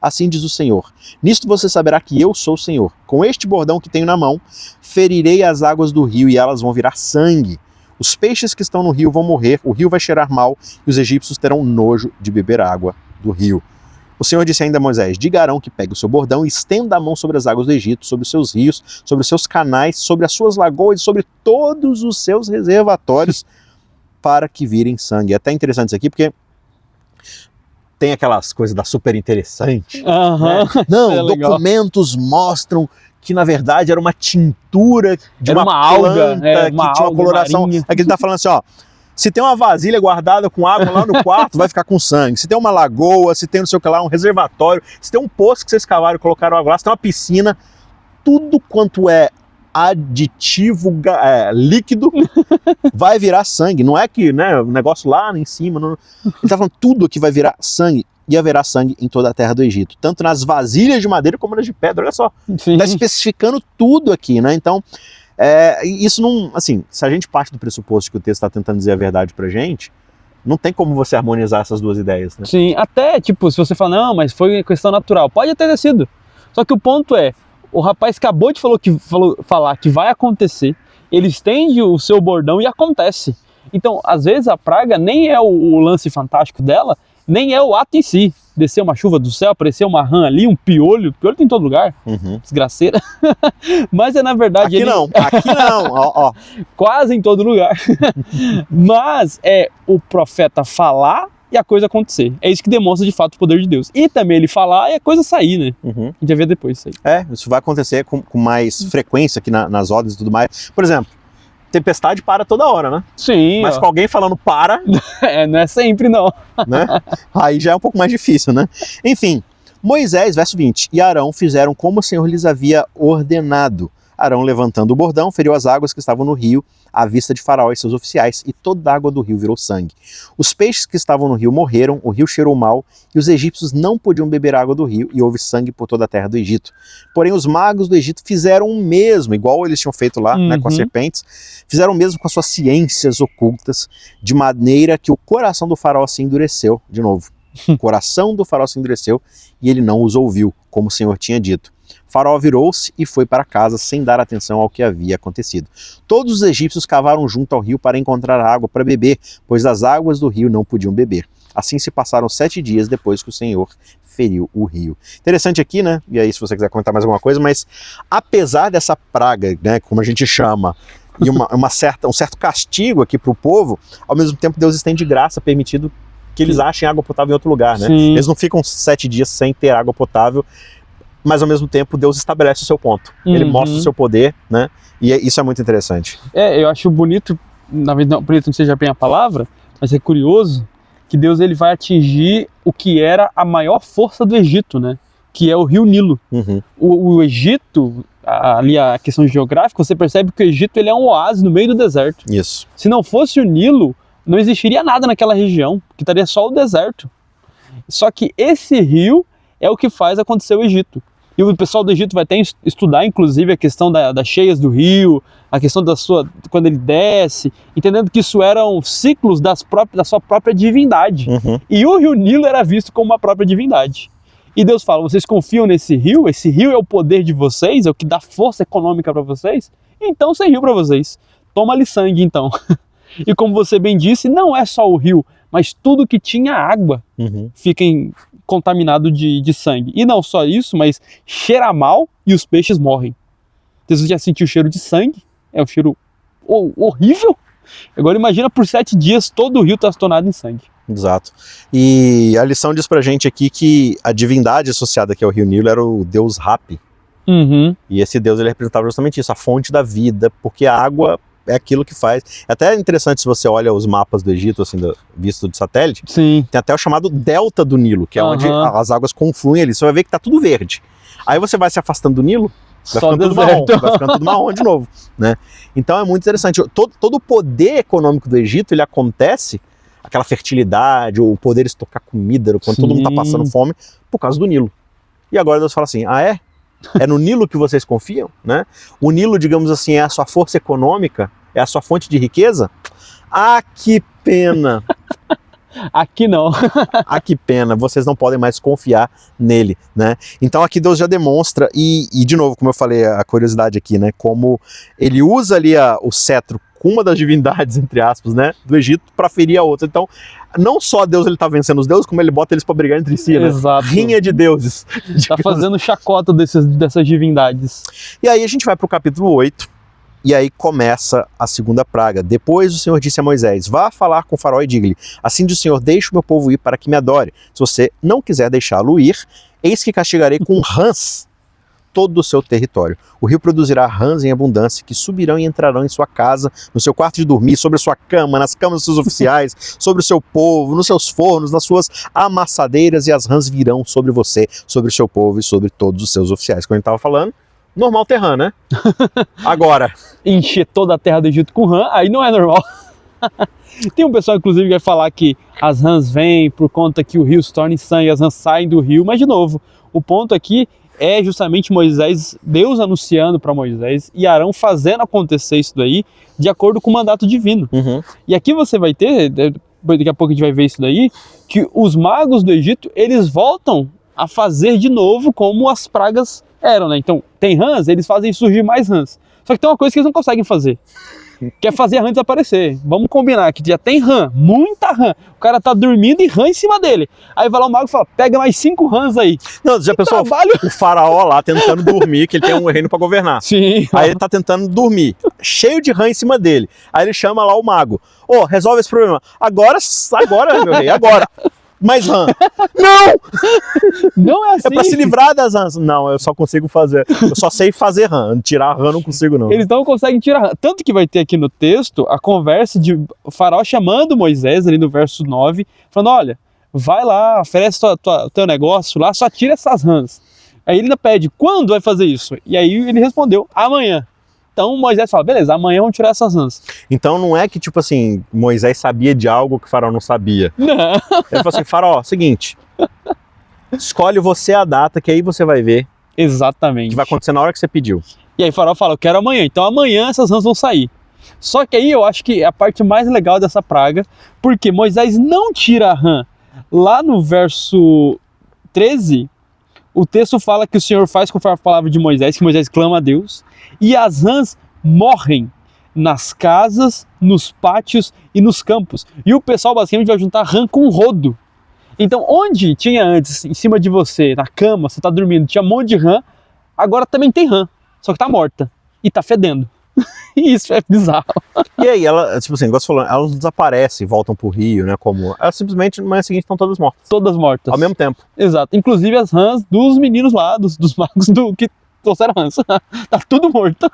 Assim diz o Senhor, nisto você saberá que eu sou o Senhor. Com este bordão que tenho na mão, ferirei as águas do rio e elas vão virar sangue. Os peixes que estão no rio vão morrer, o rio vai cheirar mal e os egípcios terão nojo de beber água do rio. O Senhor disse ainda a Moisés, diga a Arão que pegue o seu bordão e estenda a mão sobre as águas do Egito, sobre os seus rios, sobre os seus canais, sobre as suas lagoas e sobre todos os seus reservatórios para que virem sangue. É até interessante isso aqui porque tem aquelas coisas da super interessante. Né? Não, documentos mostram que na verdade era uma tintura de uma alga, planta que tinha uma coloração. Marinha. Aqui ele está falando assim, ó. Se tem uma vasilha guardada com água lá no quarto, vai ficar com sangue. Se tem uma lagoa, se tem não sei o que lá, um reservatório, se tem um poço que vocês cavaram e colocaram água lá, se tem uma piscina, tudo quanto é aditivo líquido vai virar sangue. Não é que o negócio lá em cima, ele está falando tudo que vai virar sangue. E haverá sangue em toda a terra do Egito, tanto nas vasilhas de madeira como nas de pedra. Olha só, está especificando tudo aqui, né? Então, isso não, assim, se a gente parte do pressuposto que o texto está tentando dizer a verdade pra gente, não tem como você harmonizar essas duas ideias, né? Sim, até, tipo, se você fala, não, mas foi questão natural, pode até ter sido. Só que o ponto é, o rapaz acabou de falar que vai acontecer, ele estende o seu bordão e acontece. Então, às vezes a praga nem é o lance fantástico dela, nem é o ato em si. Descer uma chuva do céu, aparecer uma rã ali, um piolho tem em todo lugar, desgraceira. Mas é na verdade... Aqui não, ó. Quase em todo lugar. Mas é o profeta falar e a coisa acontecer. É isso que demonstra de fato o poder de Deus. E também ele falar e a coisa sair, né? A gente vai ver depois isso aí. Isso vai acontecer com mais frequência aqui nas ordens e tudo mais. Por exemplo, tempestade para toda hora, né? Sim. Mas com alguém falando para... não é sempre, não. Né? Aí já é um pouco mais difícil, né? Enfim, Moisés, verso 20, e Arão fizeram como o Senhor lhes havia ordenado. Arão, levantando o bordão, feriu as águas que estavam no rio, à vista de Faraó e seus oficiais, e toda a água do rio virou sangue. Os peixes que estavam no rio morreram, o rio cheirou mal, e os egípcios não podiam beber água do rio, e houve sangue por toda a terra do Egito. Porém, os magos do Egito fizeram o mesmo, igual eles tinham feito lá, né, com as serpentes, fizeram o mesmo com as suas ciências ocultas, de maneira que o coração do Faraó se endureceu, de novo. O coração do Faraó se endureceu, e ele não os ouviu, como o Senhor tinha dito. Faraó virou-se e foi para casa sem dar atenção ao que havia acontecido. Todos os egípcios cavaram junto ao rio para encontrar água para beber, pois das águas do rio não podiam beber. Assim se passaram 7 dias depois que o Senhor feriu o rio. Interessante aqui, né? E aí se você quiser comentar mais alguma coisa, mas apesar dessa praga, né, como a gente chama, e um certo castigo aqui para o povo, ao mesmo tempo Deus estende graça, permitindo que eles achem água potável em outro lugar, né? Sim. Eles não ficam 7 dias sem ter água potável, mas ao mesmo tempo Deus estabelece o seu ponto. Ele mostra o seu poder, né? E isso é muito interessante. Eu acho bonito na verdade não, por isso não seja bem a palavra, mas é curioso que Deus ele vai atingir o que era a maior força do Egito, né? Que é o rio Nilo. Uhum. O Egito, ali a questão geográfica, você percebe que o Egito ele é um oásis no meio do deserto. Isso. Se não fosse o Nilo, não existiria nada naquela região, que estaria só o deserto. Só que esse rio é o que faz acontecer o Egito. E o pessoal do Egito vai até estudar, inclusive, a questão das cheias do rio, a questão quando ele desce, entendendo que isso eram ciclos da sua própria divindade. Uhum. E o rio Nilo era visto como uma própria divindade. E Deus fala, vocês confiam nesse rio? Esse rio é o poder de vocês, é o que dá força econômica para vocês? Então sem rio para vocês. Toma-lhe sangue, então. E como você bem disse, não é só o rio, mas tudo que tinha água fica contaminado de sangue. E não só isso, mas cheira mal e os peixes morrem. Você já sentiu o cheiro de sangue? É um cheiro horrível. Agora imagina por 7 dias todo o rio transtornado em sangue. Exato. E a lição diz pra gente aqui que a divindade associada aqui ao rio Nilo era o deus Hapi. Uhum. E esse deus ele representava justamente isso, a fonte da vida, porque a água é aquilo que faz. É até interessante se você olha os mapas do Egito, assim, visto de satélite. Sim. Tem até o chamado Delta do Nilo, que é onde as águas confluem ali. Você vai ver que tá tudo verde. Aí você vai se afastando do Nilo, vai ficando tudo marrom, vai ficando tudo marrom de novo, né? Então é muito interessante. Todo o poder econômico do Egito, ele acontece, aquela fertilidade, o poder estocar comida, quando todo mundo tá passando fome, por causa do Nilo. E agora Deus fala assim, ah é? É no Nilo que vocês confiam, né? O Nilo, digamos assim, é a sua força econômica, é a sua fonte de riqueza? Ah, que pena! Aqui não. Ah, que pena, vocês não podem mais confiar nele, né? Então aqui Deus já demonstra, e de novo, como eu falei, a curiosidade aqui, né? Como ele usa ali o cetro com uma das divindades, entre aspas, né? Do Egito para ferir a outra. Então, não só Deus ele tá vencendo os deuses, como ele bota eles para brigar entre si, né? Exato. Rinha de deuses. Tá fazendo chacota dessas divindades. E aí a gente vai pro capítulo 8, e aí começa a segunda praga. Depois o Senhor disse a Moisés, vá falar com o faraó e diga-lhe, assim diz o Senhor, deixe o meu povo ir para que me adore. Se você não quiser deixá-lo ir, eis que castigarei com rãs todo o seu território. O rio produzirá rãs em abundância, que subirão e entrarão em sua casa, no seu quarto de dormir, sobre a sua cama, nas camas dos seus oficiais, sobre o seu povo, nos seus fornos, nas suas amassadeiras, e as rãs virão sobre você, sobre o seu povo e sobre todos os seus oficiais. Como a gente estava falando, normal terrã, né? Agora, encher toda a terra do Egito com rã, aí não é normal. Tem um pessoal, inclusive, que vai falar que as rãs vêm por conta que o rio se torna em sangue, as rãs saem do rio, mas de novo, o ponto aqui é justamente Moisés, Deus anunciando para Moisés e Arão fazendo acontecer isso daí de acordo com o mandato divino. E aqui você vai ter, daqui a pouco a gente vai ver isso daí, que os magos do Egito, eles voltam a fazer de novo como as pragas eram, né? Então, tem rãs, eles fazem surgir mais rãs. Só que tem uma coisa que eles não conseguem fazer, que é fazer a rã desaparecer. Vamos combinar que já tem rã, muita rã. O cara tá dormindo e rã em cima dele. Aí vai lá o mago e fala, pega mais 5 rãs aí. não, já pensou o faraó lá tentando dormir, que ele tem um reino para governar. Sim. Aí ele tá tentando dormir, cheio de rã em cima dele. Aí ele chama lá o mago. Ô, resolve esse problema. Agora, meu rei, agora. Mais rã. Não! Não é assim. É pra se livrar das rãs. Não, eu só consigo fazer. Eu só sei fazer rã. Tirar rã eu não consigo, não. Eles não conseguem tirar rã. Tanto que vai ter aqui no texto a conversa de o faraó chamando Moisés, ali no verso 9, falando: olha, vai lá, oferece o teu negócio lá, só tira essas rãs. Aí ele ainda pede: quando vai fazer isso? E aí ele respondeu: amanhã. Então Moisés fala, beleza, amanhã vamos tirar essas rãs. Então não é que, tipo assim, Moisés sabia de algo que o faraó não sabia. Não. Ele falou assim, faraó, seguinte, escolhe você a data que aí você vai ver. Exatamente. Que vai acontecer na hora que você pediu. E aí o faraó fala, eu quero amanhã. Então amanhã essas rãs vão sair. Só que aí eu acho que é a parte mais legal dessa praga, porque Moisés não tira a rã. Lá no verso 13... o texto fala que o Senhor faz conforme a palavra de Moisés, que Moisés clama a Deus, e as rãs morrem nas casas, nos pátios e nos campos. E o pessoal basicamente vai juntar rã com rodo. Então onde tinha antes, em cima de você, na cama, você está dormindo, tinha um monte de rã, agora também tem rã, só que está morta e está fedendo. E isso é bizarro. E aí, ela, tipo assim, igual você falou, elas desaparecem e voltam pro rio, né? Como. Elas simplesmente, no manhã seguinte, estão todas mortas. Todas mortas. Ao mesmo tempo. Exato. Inclusive as rãs dos meninos lá, dos magos que trouxeram rãs. Tá tudo morto.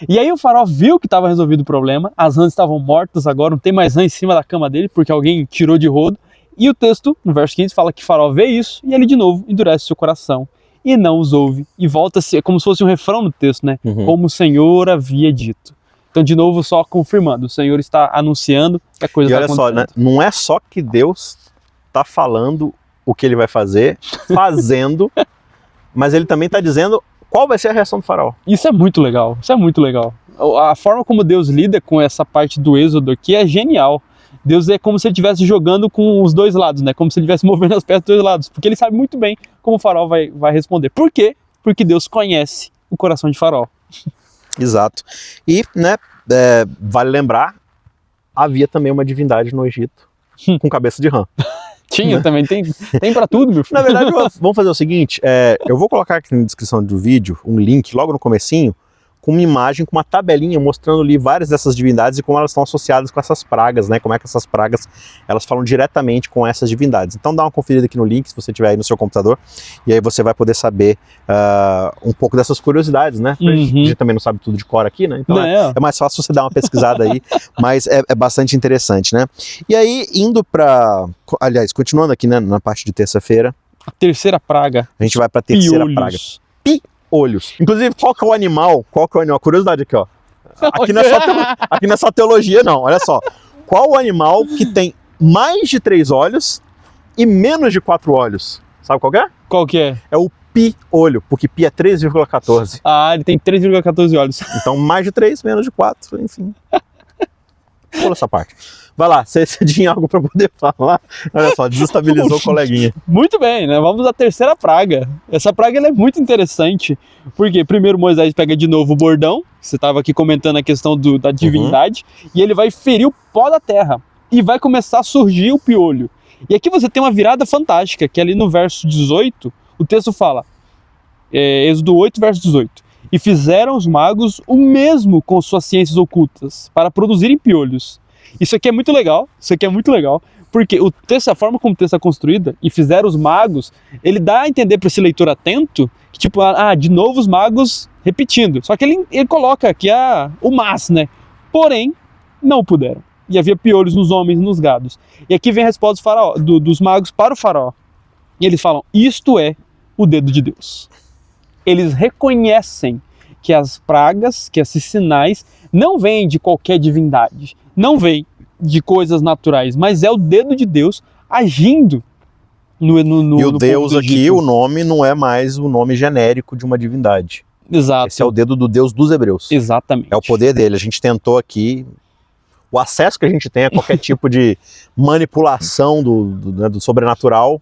E aí o faraó viu que estava resolvido o problema, as rãs estavam mortas agora, não tem mais rã em cima da cama dele, porque alguém tirou de rodo. E o texto, no verso 15, fala que o faraó vê isso, e ele de novo endurece seu coração, e não os ouve. E volta-se, é como se fosse um refrão no texto, né? Como o Senhor havia dito. Então, de novo, só confirmando, o Senhor está anunciando que a coisa está acontecendo. E olha só, né? Não é só que Deus está falando o que ele vai fazer, fazendo, mas ele também está dizendo qual vai ser a reação do faraó. Isso é muito legal, isso é muito legal. A forma como Deus lida com essa parte do êxodo aqui é genial. Deus é como se ele estivesse jogando com os dois lados, né? Como se ele estivesse movendo as peças dos dois lados, porque ele sabe muito bem como o faraó vai responder. Por quê? Porque Deus conhece o coração de faraó. Exato. E, né, vale lembrar, havia também uma divindade no Egito com cabeça de rã. Tinha também, tem pra tudo, meu filho. Na verdade, vamos fazer o seguinte, eu vou colocar aqui na descrição do vídeo um link logo no comecinho, com uma imagem, com uma tabelinha mostrando ali várias dessas divindades e como elas estão associadas com essas pragas, né? Como é que essas pragas, elas falam diretamente com essas divindades. Então dá uma conferida aqui no link, se você tiver aí no seu computador, e aí você vai poder saber um pouco dessas curiosidades, né? A gente também não sabe tudo de cor aqui, né? Então é mais fácil você dar uma pesquisada aí, mas é bastante interessante, né? E aí, indo para... Aliás, continuando aqui, né, na parte de terça-feira. A terceira praga. A gente vai para a terceira praga. Olhos. Inclusive, qual que é o animal? Curiosidade aqui, ó. Aqui não é só teologia, não. Olha só. Qual o animal que tem mais de 3 olhos e menos de 4 olhos? Sabe qual que é? Qual que é? É o pi-olho, porque pi é 3,14. Ah, ele tem 3,14 olhos. Então, mais de 3, menos de 4, enfim. Pula essa parte. Vai lá, você tinha algo para poder falar? Olha só, desestabilizou o coleguinha. Muito bem, né? Vamos à terceira praga. Essa praga ela é muito interessante, porque primeiro Moisés pega de novo o bordão, você estava aqui comentando a questão da divindade, e ele vai ferir o pó da terra, e vai começar a surgir o piolho. E aqui você tem uma virada fantástica, que ali no verso 18, o texto fala, Êxodo 8, verso 18, e fizeram os magos o mesmo com suas ciências ocultas, para produzirem piolhos. Isso aqui é muito legal, porque o texto, a forma como o texto é construída, e fizeram os magos, ele dá a entender para esse leitor atento, que tipo, de novo os magos repetindo. Só que ele coloca aqui o mas, né? Porém, não puderam. E havia piolhos nos homens e nos gados. E aqui vem a resposta do faraó, dos magos para o faraó. E eles falam, isto é o dedo de Deus. Eles reconhecem que as pragas, que esses sinais, não vêm de qualquer divindade, não vêm de coisas naturais, mas é o dedo de Deus agindo no E o Deus aqui, o nome não é mais o nome genérico de uma divindade. Exato. Esse é o dedo do Deus dos hebreus. Exatamente. É o poder dele. A gente tentou aqui, o acesso que a gente tem a qualquer tipo de manipulação do sobrenatural,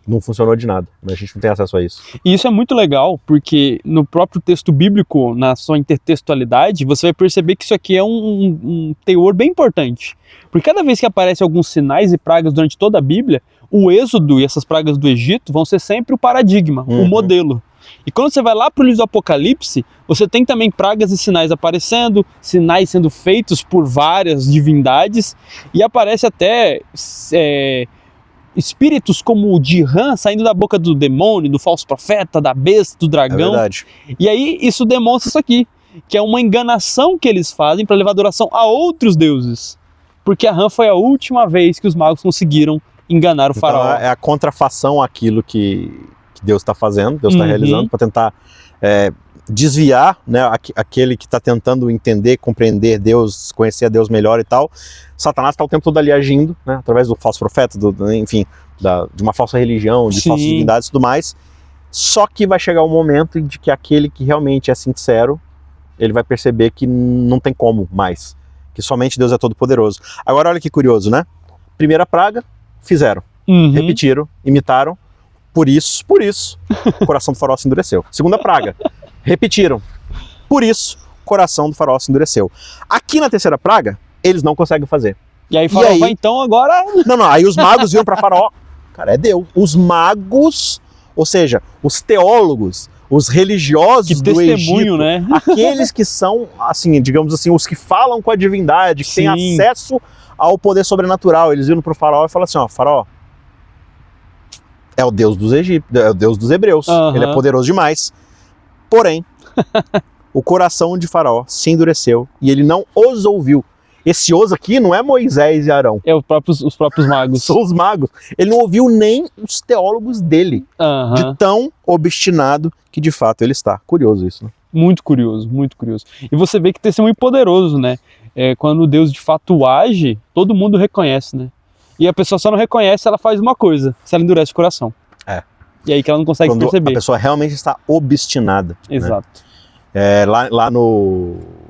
não funcionou de nada, a gente não tem acesso a isso. E isso é muito legal, porque no próprio texto bíblico, na sua intertextualidade, você vai perceber que isso aqui é um teor bem importante. Porque cada vez que aparecem alguns sinais e pragas durante toda a Bíblia, o êxodo e essas pragas do Egito vão ser sempre o paradigma, o modelo. E quando você vai lá para o livro do Apocalipse, você tem também pragas e sinais aparecendo, sinais sendo feitos por várias divindades, e aparece até... espíritos como o de rã saindo da boca do demônio, do falso profeta, da besta, do dragão. É verdade. E aí isso demonstra isso aqui, que é uma enganação que eles fazem para levar adoração a outros deuses. Porque a rã foi a última vez que os magos conseguiram enganar o faraó. Então é a contrafação àquilo que Deus está fazendo, Deus está realizando, para tentar desviar, né, aquele que está tentando entender, compreender Deus, conhecer a Deus melhor e tal. Satanás está o tempo todo ali agindo, né, através do falso profeta, enfim, de uma falsa religião, de falsas divindades e tudo mais. Só que vai chegar um momento de que aquele que realmente é sincero, ele vai perceber que não tem como mais, que somente Deus é todo poderoso. Agora olha que curioso, né? Primeira praga, fizeram, repetiram, imitaram, por isso, o coração do faraó se endureceu. Segunda praga, repetiram, por isso, o coração do faraó se endureceu. Aqui na terceira praga, eles não conseguem fazer. E aí faraó vai então agora... Não, aí os magos viram para faraó, cara, é Deus. Os magos, ou seja, os teólogos, os religiosos do Egito, né? Aqueles que são, assim, digamos assim, os que falam com a divindade, que têm acesso ao poder sobrenatural. Eles viram para o faraó e falaram assim, ó, faraó, é o Deus dos egípcios, é o Deus dos hebreus, ele é poderoso demais. Porém, o coração de Faraó se endureceu e ele não os ouviu. Esse os aqui não é Moisés e Arão. É os próprios magos. São os magos. Ele não ouviu nem os teólogos dele. Aham. De tão obstinado que de fato ele está. Curioso isso, né? Muito curioso, muito curioso. E você vê que testemunho poderoso, né? Quando Deus de fato age, todo mundo reconhece, né? E a pessoa só não reconhece, ela faz uma coisa, se ela endurece o coração. É. E aí que ela não consegue Quando perceber. a pessoa realmente está obstinada. Exato. Né? Lá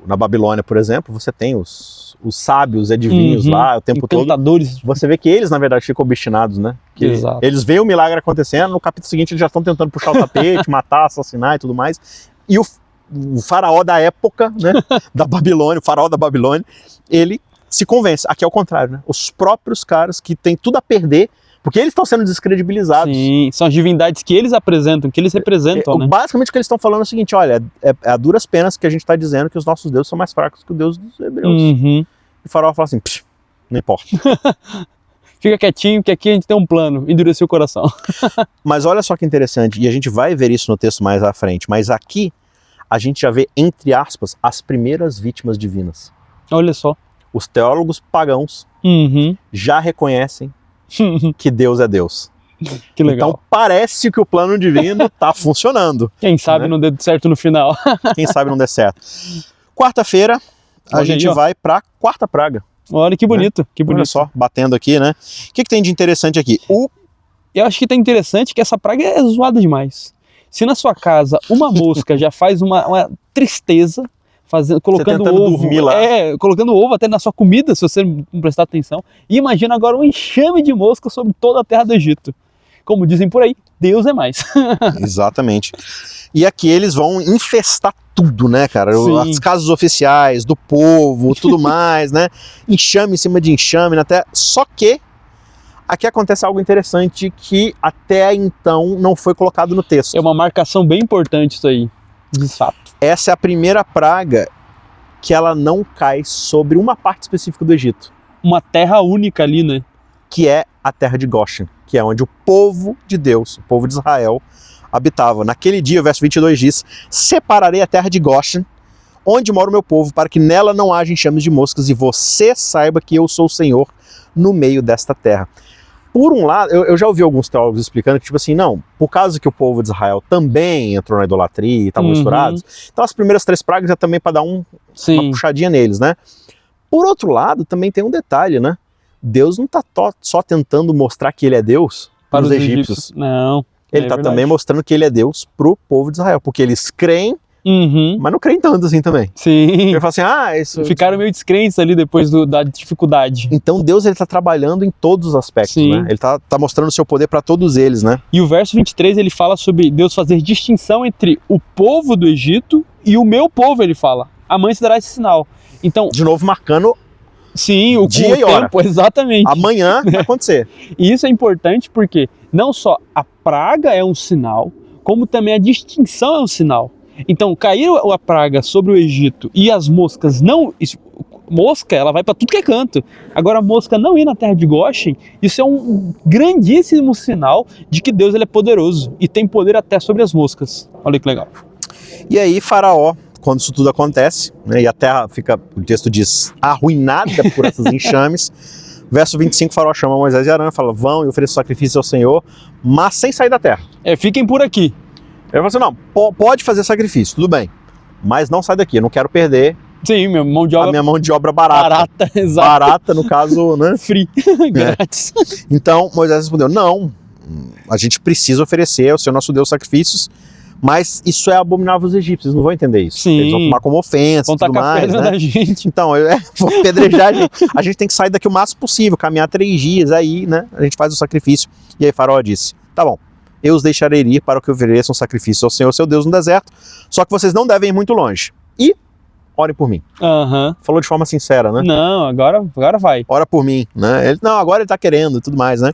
na Babilônia, por exemplo, você tem os sábios, adivinhos lá o tempo todo. Encantadores. Você vê que eles, na verdade, ficam obstinados, né? Que Exato. eles veem o milagre acontecendo, no capítulo seguinte eles já estão tentando puxar o tapete, matar, assassinar e tudo mais. E o faraó da época, né? Da Babilônia, o faraó da Babilônia, ele se convence. Aqui é o contrário, né? Os próprios caras que têm tudo a perder, porque eles estão sendo descredibilizados. Sim, são as divindades que eles apresentam, que eles representam, né? Basicamente o que eles estão falando é o seguinte, olha, é a duras penas que a gente está dizendo que os nossos deuses são mais fracos que o Deus dos hebreus. Uhum. E o faraó fala assim, não importa. Fica quietinho que aqui a gente tem um plano, endurecer o coração. Mas olha só que interessante, e a gente vai ver isso no texto mais à frente, mas aqui a gente já vê, entre aspas, as primeiras vítimas divinas. Olha só. Os teólogos pagãos Uhum. já reconhecem que Deus é Deus. Que legal. Então parece que o plano divino está funcionando. Quem sabe né? não deu certo no final. Quem sabe não der certo. Quarta-feira, a Olha gente aí, ó. vai para a quarta praga. Olha que bonito, que bonito. Olha só, batendo aqui, né? O que tem de interessante aqui? Eu acho que tá interessante que essa praga é zoada demais. Se na sua casa uma mosca já faz uma tristeza, colocando tentando ovo, dormir lá. colocando ovo até na sua comida, se você não prestar atenção. E imagina agora um enxame de moscas sobre toda a terra do Egito. Como dizem por aí, Deus é mais. Exatamente. E aqui eles vão infestar tudo, né, cara? Sim. As casas oficiais, do povo, tudo mais, né? Enxame em cima de enxame, até. Só que aqui acontece algo interessante que até então não foi colocado no texto. É uma marcação bem importante isso aí, de fato. Essa é a primeira praga que ela não cai sobre uma parte específica do Egito, Uma terra única ali, né? que é a terra de Goshen, que é onde o povo de Deus, o povo de Israel, habitava. Naquele dia, o verso 22 diz, separarei a terra de Goshen, onde mora o meu povo, para que nela não haja enxames de moscas, e você saiba que eu sou o Senhor no meio desta terra. Por um lado, eu já ouvi alguns teólogos explicando que, tipo assim, não, por causa que o povo de Israel também entrou na idolatria e estavam misturados, então as primeiras 3 pragas é também para dar uma Sim. puxadinha neles, né? Por outro lado, também tem um detalhe, né? Deus não está só tentando mostrar que ele é Deus para os egípcios. Não. Ele está também mostrando que ele é Deus para o povo de Israel, porque eles creem, mas não creem tanto assim também. Sim. Ele fala assim, isso... Ficaram meio descrentes ali depois da dificuldade. Então Deus ele está trabalhando em todos os aspectos, Sim. né? Ele está mostrando o seu poder para todos eles, né? E o verso 23 ele fala sobre Deus fazer distinção entre o povo do Egito e o meu povo, ele fala. Amanhã se dará esse sinal. Então, De novo marcando sim, o dia e hora. tempo, exatamente. Amanhã vai acontecer. E isso é importante porque não só a praga é um sinal, como também a distinção é um sinal. Então, cair a praga sobre o Egito e as moscas não... Mosca, ela vai para tudo que é canto. Agora, a mosca não ir na terra de Goshen, isso é um grandíssimo sinal de que Deus ele é poderoso e tem poder até sobre as moscas. Olha que legal. E aí Faraó, quando isso tudo acontece, né, e a terra fica, o texto diz, arruinada por esses enxames, verso 25, Faraó chama Moisés e Arão e fala, vão e ofereçam sacrifício ao Senhor, mas sem sair da terra. Fiquem por aqui. Ele falou assim, não, pode fazer sacrifício, tudo bem, mas não sai daqui, eu não quero perder Sim, minha mão de obra a minha mão de obra barata. barata, exato. Barata, no caso, né? Free, grátis. Então, Moisés respondeu, não, a gente precisa oferecer ao Senhor nosso Deus sacrifícios, mas isso é abominável aos egípcios, não vão entender isso. Sim. Eles vão tomar como ofensa Vão e tudo tacar mais, pedra né? da gente. Então, vou apedrejar a gente. A gente tem que sair daqui o máximo possível, caminhar 3 dias, aí, né? A gente faz o sacrifício. E aí Faraó disse, tá bom, eu os deixarei ir para que ofereçam sacrifício ao Senhor, seu Deus, no deserto, só que vocês não devem ir muito longe. E orem por mim. Aham. Falou de forma sincera, né? Não, agora vai. Ora por mim, né? Ele, não, agora ele tá querendo e tudo mais, né?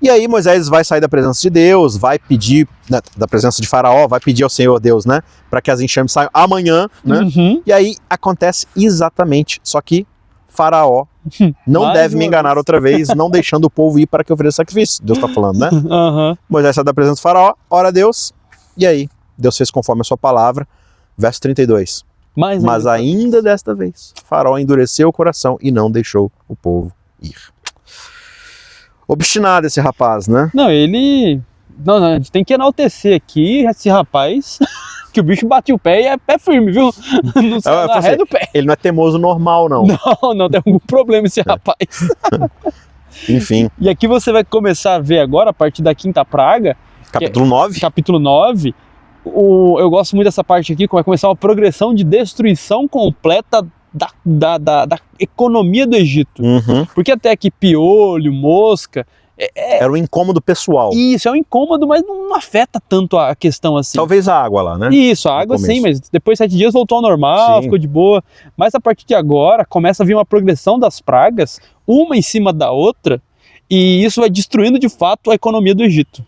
E aí Moisés vai sair da presença de Deus, vai pedir, né, da presença de Faraó, vai pedir ao Senhor Deus, né? Para que as enxames saiam amanhã, né? Uhum. E aí acontece exatamente, só que Faraó não Mais deve me uma enganar vez. outra vez, não deixando o povo ir para que ofereça sacrifício. Deus tá falando, né? Aham. Moisés sai da presença do Faraó, ora a Deus, e aí Deus fez conforme a sua palavra. Verso 32. Mas ainda desta vez, Faraó endureceu o coração e não deixou o povo ir. Obstinado esse rapaz, né? Não, ele... Não, a gente tem que enaltecer aqui esse rapaz, que o bicho bate o pé e é pé firme, viu? Não sai na ré do pé. Ele não é teimoso normal, não. Não, tem algum problema esse rapaz. Enfim. E aqui você vai começar a ver agora, a partir da quinta praga... Capítulo 9. Capítulo 9. Eu gosto muito dessa parte aqui, que vai começar uma progressão de destruição completa da economia do Egito. Uhum. Porque até aqui piolho, mosca... Era um incômodo pessoal. Isso, é um incômodo, mas não afeta tanto a questão assim. Talvez a água lá, né? Isso, a água sim, mas depois de 7 dias voltou ao normal, ficou de boa. Mas a partir de agora começa a vir uma progressão das pragas, uma em cima da outra, e isso vai destruindo de fato a economia do Egito.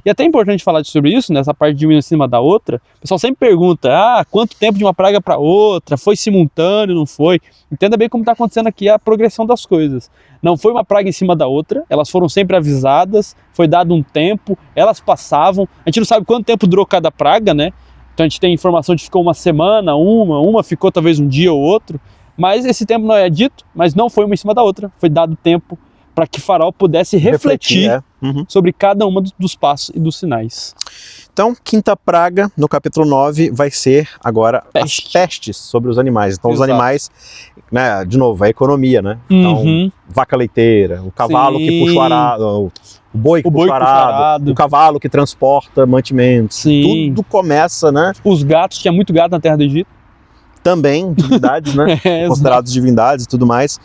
E é até importante falar sobre isso, nessa parte de uma em cima da outra. O pessoal sempre pergunta, quanto tempo de uma praga para outra? Foi simultâneo, não foi? Entenda bem como está acontecendo aqui a progressão das coisas. Não foi uma praga em cima da outra, elas foram sempre avisadas, foi dado um tempo, elas passavam. A gente não sabe quanto tempo durou cada praga, né? Então a gente tem informação de que ficou uma semana, uma ficou talvez um dia ou outro. Mas esse tempo não é dito, mas não foi uma em cima da outra. Foi dado tempo para que Faraó pudesse refletir sobre cada uma dos passos e dos sinais. Então, quinta praga, no capítulo 9, vai ser agora as pestes sobre os animais. Então, os animais, né, de novo, a economia, né? Então, vaca leiteira, o cavalo que puxa o arado, o boi que puxa o arado, o cavalo que transporta mantimentos. Tudo começa, né? Os gatos, tinha muito gato na terra do Egito. Também, divindades, né? Considerados divindades e tudo mais.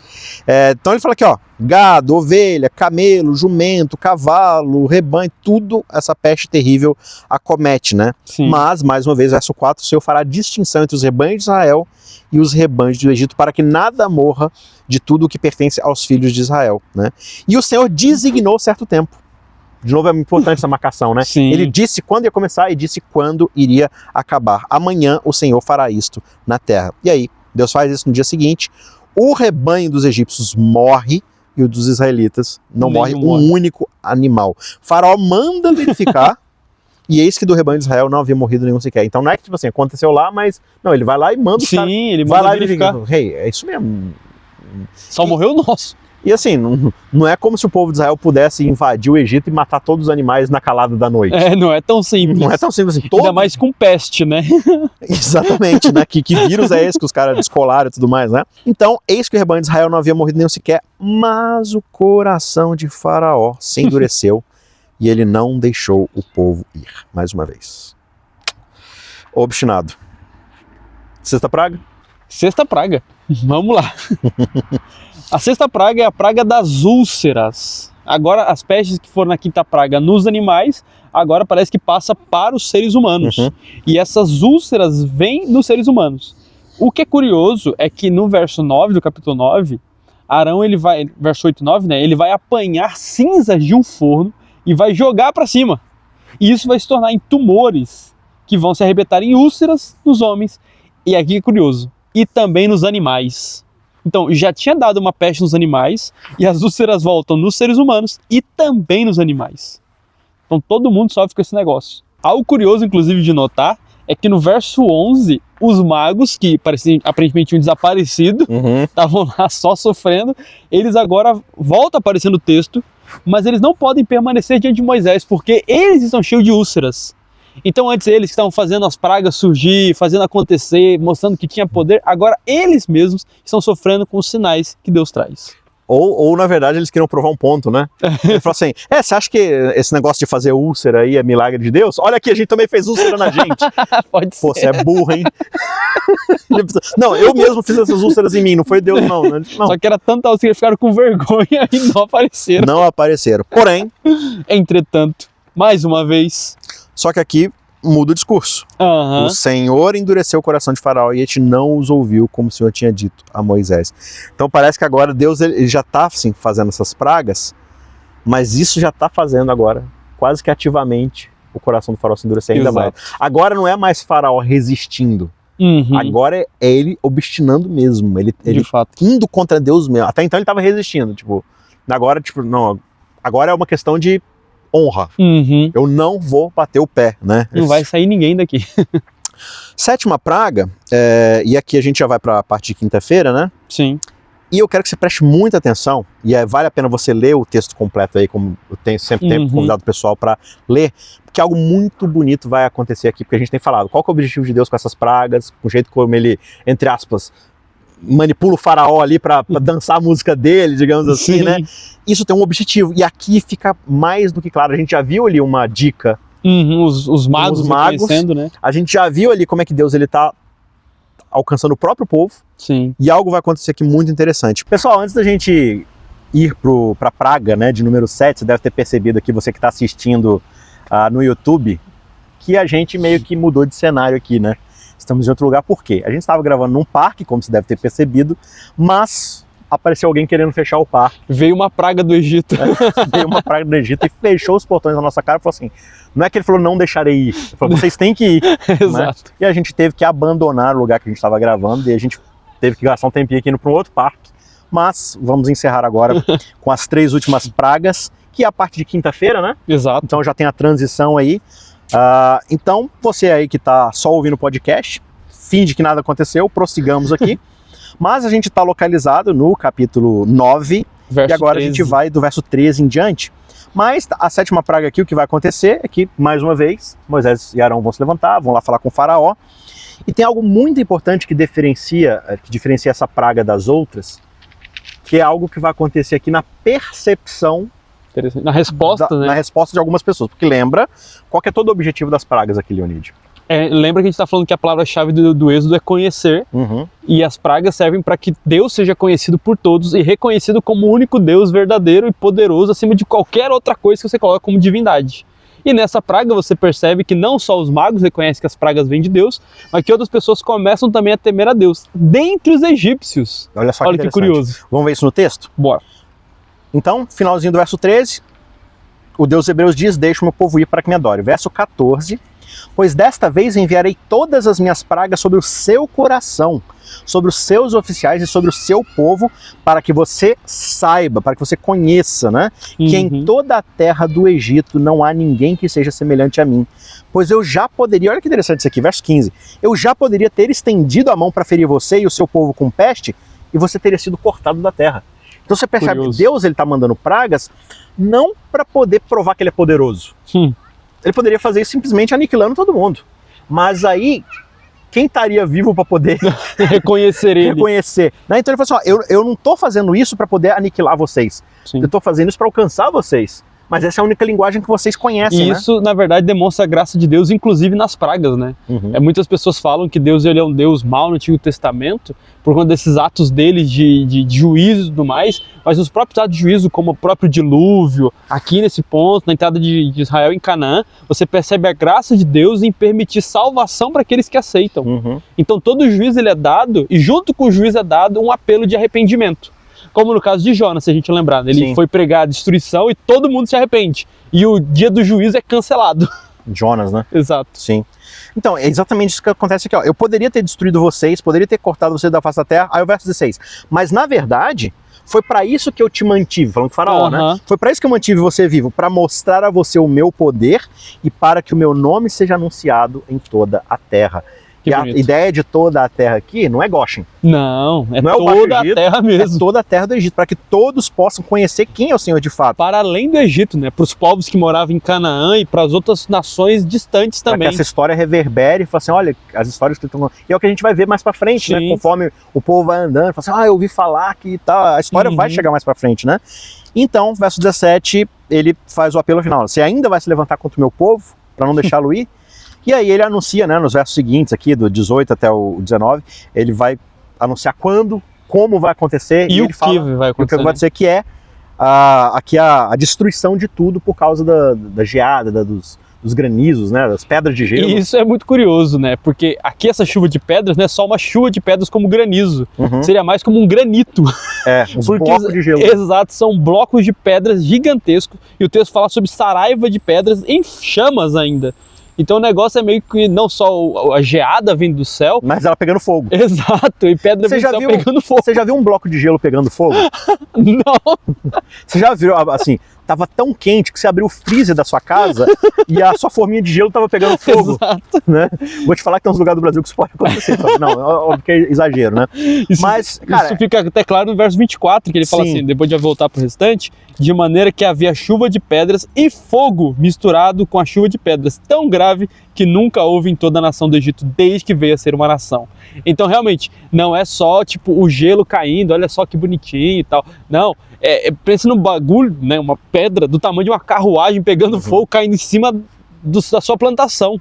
Então ele fala aqui, ó, gado, ovelha, camelo, jumento, cavalo, rebanho, tudo essa peste terrível acomete, né? Sim. Mas, mais uma vez, verso 4, o Senhor fará distinção entre os rebanhos de Israel e os rebanhos do Egito, para que nada morra de tudo o que pertence aos filhos de Israel, né? E o Senhor designou certo tempo. De novo, é importante essa marcação, né? Sim. Ele disse quando ia começar e disse quando iria acabar. Amanhã o Senhor fará isto na terra. E aí, Deus faz isso no dia seguinte. O rebanho dos egípcios morre e o dos israelitas não morre um único animal. Faraó manda verificar e eis que do rebanho de Israel não havia morrido nenhum sequer. Então não é que, tipo assim, aconteceu lá, mas... Não, ele vai lá e manda o cara... Sim, ele manda verificar. Rei, é isso mesmo. Só morreu o nosso. E assim, não é como se o povo de Israel pudesse invadir o Egito e matar todos os animais na calada da noite. Não é tão simples. Não é tão simples assim. Ainda mais com peste, né? Exatamente, né? Que vírus é esse que os caras descolaram e tudo mais, né? Então, eis que o rebanho de Israel não havia morrido nenhum sequer, mas o coração de Faraó se endureceu e ele não deixou o povo ir. Mais uma vez. Obstinado. Sexta praga? Sexta praga. Vamos lá. A sexta praga é a praga das úlceras. Agora, as pestes que foram na quinta praga nos animais, agora parece que passa para os seres humanos. E essas úlceras vêm nos seres humanos. O que é curioso é que no verso 9 do capítulo 9, Arão, ele vai, verso 8 e 9, né, ele vai apanhar cinzas de um forno e vai jogar para cima. E isso vai se tornar em tumores que vão se arrebentar em úlceras nos homens. E aqui é curioso, e também nos animais. Então, já tinha dado uma peste nos animais, e as úlceras voltam nos seres humanos e também nos animais. Então, todo mundo sofre com esse negócio. Algo curioso, inclusive, de notar, é que no verso 11, os magos, que aparentemente tinham desaparecido, estavam lá só sofrendo, eles agora voltam a aparecer no texto, mas eles não podem permanecer diante de Moisés, porque eles estão cheios de úlceras. Então antes eles que estavam fazendo as pragas surgir, fazendo acontecer, mostrando que tinha poder, agora eles mesmos estão sofrendo com os sinais que Deus traz. Ou na verdade eles queriam provar um ponto, né? Ele falou assim, você acha que esse negócio de fazer úlcera aí é milagre de Deus? Olha aqui, a gente também fez úlcera na gente. Pode ser. Pô, você é burro, hein? Não, eu mesmo fiz essas úlceras em mim, não foi Deus não. Não. Só que era tanta úlcera que eles ficaram com vergonha e não apareceram. Não apareceram. Porém... Entretanto, mais uma vez... Só que aqui muda o discurso. O Senhor endureceu o coração de Faraó e este não os ouviu, como o Senhor tinha dito a Moisés. Então parece que agora Deus ele já está assim, fazendo essas pragas, mas isso já está fazendo agora, quase que ativamente, o coração do Faraó se endurecer ainda mais. Agora não é mais Faraó resistindo. Agora é ele obstinando mesmo. Ele indo contra Deus mesmo. Até então ele estava resistindo. Agora é uma questão de honra. Uhum. Eu não vou bater o pé, né? Não vai sair ninguém daqui. Sétima praga, e aqui a gente já vai para a parte de quinta-feira, né? Sim. E eu quero que você preste muita atenção, e vale a pena você ler o texto completo aí, como eu sempre tenho convidado o pessoal para ler, porque algo muito bonito vai acontecer aqui, porque a gente tem falado qual que é o objetivo de Deus com essas pragas, com o jeito como ele, entre aspas, manipula o faraó ali para dançar a música dele, digamos assim, né? Isso tem um objetivo, e aqui fica mais do que claro. A gente já viu ali uma dica. Os magos reconhecendo, né? A gente já viu ali como é que Deus ele tá alcançando o próprio povo. Sim. E algo vai acontecer aqui muito interessante. Pessoal, antes da gente ir para a praga, né, de número 7, você deve ter percebido aqui, você que está assistindo no YouTube, que a gente meio que mudou de cenário aqui, né? Estamos em outro lugar, por quê? A gente estava gravando num parque, como você deve ter percebido, mas apareceu alguém querendo fechar o parque. Veio uma praga do Egito. Veio uma praga do Egito e fechou os portões na nossa cara e falou assim, não é que ele falou não deixarei ir, ele falou vocês têm que ir. Exato. Né? E a gente teve que abandonar o lugar que a gente estava gravando e a gente teve que gastar um tempinho aqui indo para um outro parque. Mas vamos encerrar agora com as 3 últimas pragas, que é a parte de quinta-feira, né? Exato. Então já tem a transição aí. Então, você aí que está só ouvindo o podcast, finge que nada aconteceu, prossigamos aqui. Mas a gente está localizado no capítulo 9, verso e agora 13. A gente vai do verso 13 em diante. Mas a sétima praga aqui, o que vai acontecer é que, mais uma vez, Moisés e Arão vão se levantar, vão lá falar com o faraó. E tem algo muito importante que diferencia essa praga das outras, que é algo que vai acontecer aqui na percepção, na resposta, né? Na resposta de algumas pessoas. Porque lembra, qual que é todo o objetivo das pragas aqui, Leonide? Lembra que a gente está falando que a palavra-chave do Êxodo é conhecer, e as pragas servem para que Deus seja conhecido por todos e reconhecido como o único Deus verdadeiro e poderoso acima de qualquer outra coisa que você coloca como divindade. E nessa praga você percebe que não só os magos reconhecem que as pragas vêm de Deus, mas que outras pessoas começam também a temer a Deus, dentre os egípcios. Olha só que curioso. Vamos ver isso no texto? Bora. Então, finalzinho do verso 13, o Deus Hebreus diz, deixa o meu povo ir para que me adore. Verso 14, pois desta vez enviarei todas as minhas pragas sobre o seu coração, sobre os seus oficiais e sobre o seu povo, para que você saiba, para que você conheça, né? Que em toda a terra do Egito não há ninguém que seja semelhante a mim. Pois eu já poderia, olha que interessante isso aqui, verso 15, eu já poderia ter estendido a mão para ferir você e o seu povo com peste, e você teria sido cortado da terra. Então você percebe que Deus está mandando pragas não para poder provar que ele é poderoso. Ele poderia fazer isso simplesmente aniquilando todo mundo. Mas aí, quem estaria vivo para poder reconhecer ele? Né? Então ele falou assim, eu não estou fazendo isso para poder aniquilar vocês. Sim. Eu estou fazendo isso para alcançar vocês. Mas essa é a única linguagem que vocês conhecem, e isso, na verdade, demonstra a graça de Deus, inclusive nas pragas, né? Muitas pessoas falam que Deus ele é um Deus mau no Antigo Testamento, por conta desses atos dele de juízo e tudo mais, mas os próprios atos de juízo, como o próprio dilúvio, aqui nesse ponto, na entrada de Israel em Canaã, você percebe a graça de Deus em permitir salvação para aqueles que aceitam. Então todo juízo ele é dado, e junto com o juízo é dado um apelo de arrependimento. Como no caso de Jonas, se a gente lembrar, ele foi pregar a destruição e todo mundo se arrepende. E o dia do juízo é cancelado. Jonas, né? Exato. Sim. Então, é exatamente isso que acontece aqui. Ó. Eu poderia ter destruído vocês, poderia ter cortado vocês da face da terra, aí o verso 16. Mas, na verdade, foi para isso que eu te mantive, falando com o faraó, né? Foi para isso que eu mantive você vivo, para mostrar a você o meu poder e para que o meu nome seja anunciado em toda a terra. E a ideia de toda a terra aqui não é Goshen. Não é toda a terra mesmo. É toda a terra do Egito, para que todos possam conhecer quem é o Senhor de fato. Para além do Egito, né? Para os povos que moravam em Canaã e para as outras nações distantes também. Para que essa história reverbere e fale assim, olha, as histórias que estão... E é o que a gente vai ver mais para frente, né? Conforme o povo vai andando, fala assim, eu ouvi falar que tal. A história vai chegar mais para frente, né? Então, verso 17, ele faz o apelo final. Você ainda vai se levantar contra o meu povo, para não deixá-lo ir? E aí ele anuncia, né, nos versos seguintes aqui, do 18 até o 19, ele vai anunciar quando, como vai acontecer, e ele fala o que vai acontecer, que é aqui a destruição de tudo por causa da geada, dos granizos, né, das pedras de gelo. E isso é muito curioso, né, porque aqui essa chuva de pedras não é só uma chuva de pedras como granizo, seria mais como um granito. Uns blocos de gelo. Exato, são blocos de pedras gigantescos, e o texto fala sobre saraiva de pedras em chamas ainda. Então o negócio é meio que não só a geada vindo do céu, mas ela pegando fogo. Exato, e pedra vindo do céu pegando fogo. Você já viu um bloco de gelo pegando fogo? Não. Você já viu, assim, tava tão quente que você abriu o freezer da sua casa e a sua forminha de gelo tava pegando fogo. Exato. Né? Vou te falar que tem uns lugares do Brasil que isso pode acontecer. Não, óbvio que é exagero, né? Mas, cara, isso fica até claro no verso 24, que ele fala sim. assim, depois de voltar pro restante, de maneira que havia chuva de pedras e fogo misturado com a chuva de pedras, tão grave que nunca houve em toda a nação do Egito, desde que veio a ser uma nação. Então, realmente, não é só, tipo, o gelo caindo, olha só que bonitinho e tal. Não, pensa num bagulho, né, uma pedra do tamanho de uma carruagem pegando fogo, caindo em cima da sua plantação.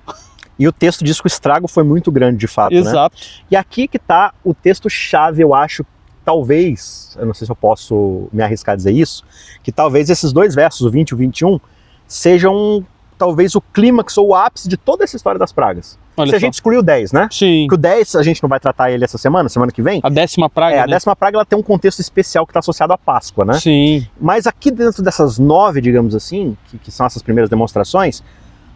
E o texto diz que o estrago foi muito grande, de fato, Exato. né? E aqui que tá o texto-chave, eu acho, talvez, eu não sei se eu posso me arriscar a dizer isso, que talvez esses dois versos, o 20 e o 21, sejam talvez o clímax ou o ápice de toda essa história das pragas. Olha Se a só. gente excluir o 10, né? Sim. Que o 10 a gente não vai tratar ele essa semana que vem. A 10ª praga, A né? 10ª praga ela tem um contexto especial que está associado à Páscoa, né? Sim. Mas aqui dentro dessas 9, digamos assim, que são essas primeiras demonstrações,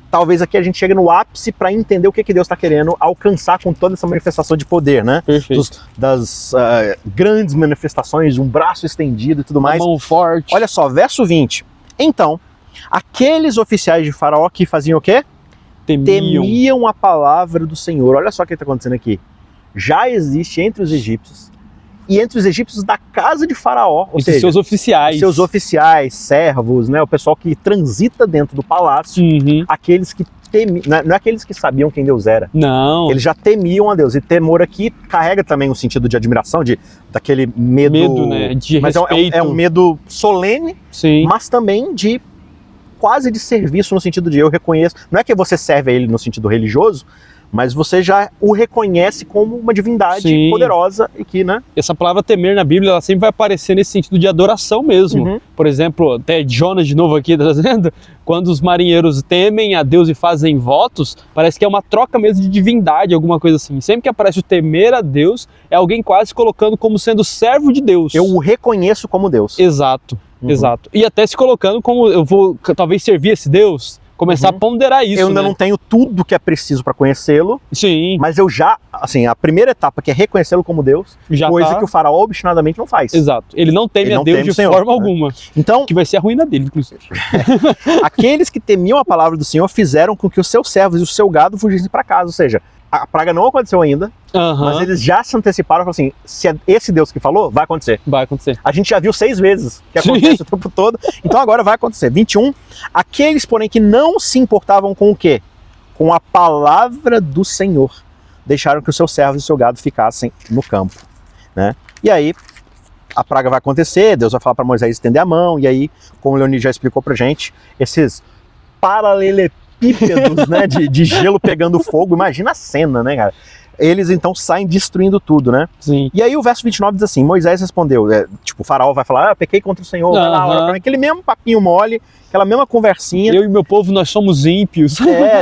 talvez aqui a gente chegue no ápice para entender o que Deus está querendo alcançar com toda essa manifestação de poder, né? Perfeito. Das grandes manifestações, de um braço estendido e tudo mais. A mão forte. Olha só, verso 20. Então, aqueles oficiais de Faraó que faziam o quê? Temiam a palavra do Senhor. Olha só o que está acontecendo aqui. Já existe entre os egípcios e entre os egípcios da casa de Faraó, ou seja, seus oficiais. seus oficiais, servos, né, o pessoal que transita dentro do palácio, aqueles que temiam, não é aqueles que sabiam quem Deus era. Não. Eles já temiam a Deus. E temor aqui carrega também um sentido de admiração, daquele medo, né? De mas respeito. é um medo solene, Sim. mas também de quase de serviço, no sentido de eu reconheço. Não é que você serve a ele no sentido religioso, mas você já o reconhece como uma divindade Sim. poderosa e que, né? Essa palavra temer na Bíblia, ela sempre vai aparecer nesse sentido de adoração mesmo. Por exemplo, até Jonas de novo aqui trazendo, quando os marinheiros temem a Deus e fazem votos, parece que é uma troca mesmo de divindade, alguma coisa assim. Sempre que aparece o temer a Deus, é alguém quase colocando como sendo servo de Deus. Eu o reconheço como Deus. Exato, exato. E até se colocando como eu vou talvez servir esse Deus, começar a ponderar isso. Eu ainda não tenho tudo que é preciso para conhecê-lo, Sim. mas eu já, assim, a primeira etapa que é reconhecê-lo como Deus, Já coisa tá. que o faraó obstinadamente não faz. Exato. Ele não teme Ele a não Deus teme de o Senhor, forma né? alguma. Então, Que vai ser a ruína dele, inclusive. aqueles que temiam a palavra do Senhor fizeram com que os seus servos e o seu gado fugissem para casa. Ou seja, a praga não aconteceu ainda, mas eles já se anteciparam e falaram assim, se é esse Deus que falou, vai acontecer. Vai acontecer. A gente já viu 6 vezes que Sim. acontece o tempo todo, então agora vai acontecer. 21, aqueles, porém, que não se importavam com o quê? Com a palavra do Senhor, deixaram que os seus servos e o seu gado ficassem no campo, né? E aí, a praga vai acontecer, Deus vai falar para Moisés estender a mão, e aí, como o Leonid já explicou pra gente, esses paralelepípedos, né, de gelo pegando fogo, imagina a cena, né, cara? Eles então saem destruindo tudo, né? Sim. E aí o verso 29 diz assim, Moisés respondeu, tipo, o faraó vai falar, pequei contra o Senhor, vai lá, ora pra mim, aquele mesmo papinho mole, aquela mesma conversinha. Eu e meu povo, nós somos ímpios.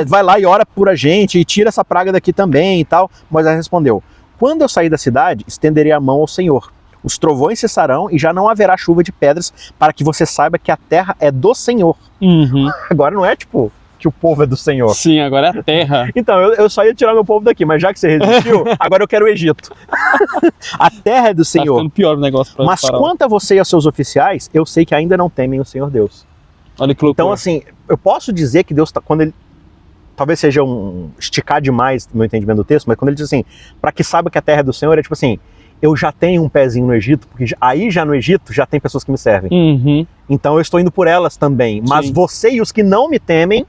Vai lá e ora por a gente, e tira essa praga daqui também e tal. Moisés respondeu, quando eu sair da cidade, estenderei a mão ao Senhor. Os trovões cessarão e já não haverá chuva de pedras, para que você saiba que a terra é do Senhor. Agora não é tipo que o povo é do Senhor. Sim, agora é a terra. Então, eu só ia tirar meu povo daqui, mas já que você resistiu, agora eu quero o Egito. A terra é do Tá Senhor. ficando pior o negócio pra Mas Faraó. quanto a você e aos seus oficiais, eu sei que ainda não temem o Senhor Deus. Olha que loucura. Então, assim, eu posso dizer que Deus, quando ele, talvez seja esticar demais no entendimento do texto, mas quando ele diz assim, para que saiba que a terra é do Senhor, é tipo assim, eu já tenho um pezinho no Egito, porque aí já no Egito já tem pessoas que me servem. Então eu estou indo por elas também. Mas Sim. você e os que não me temem,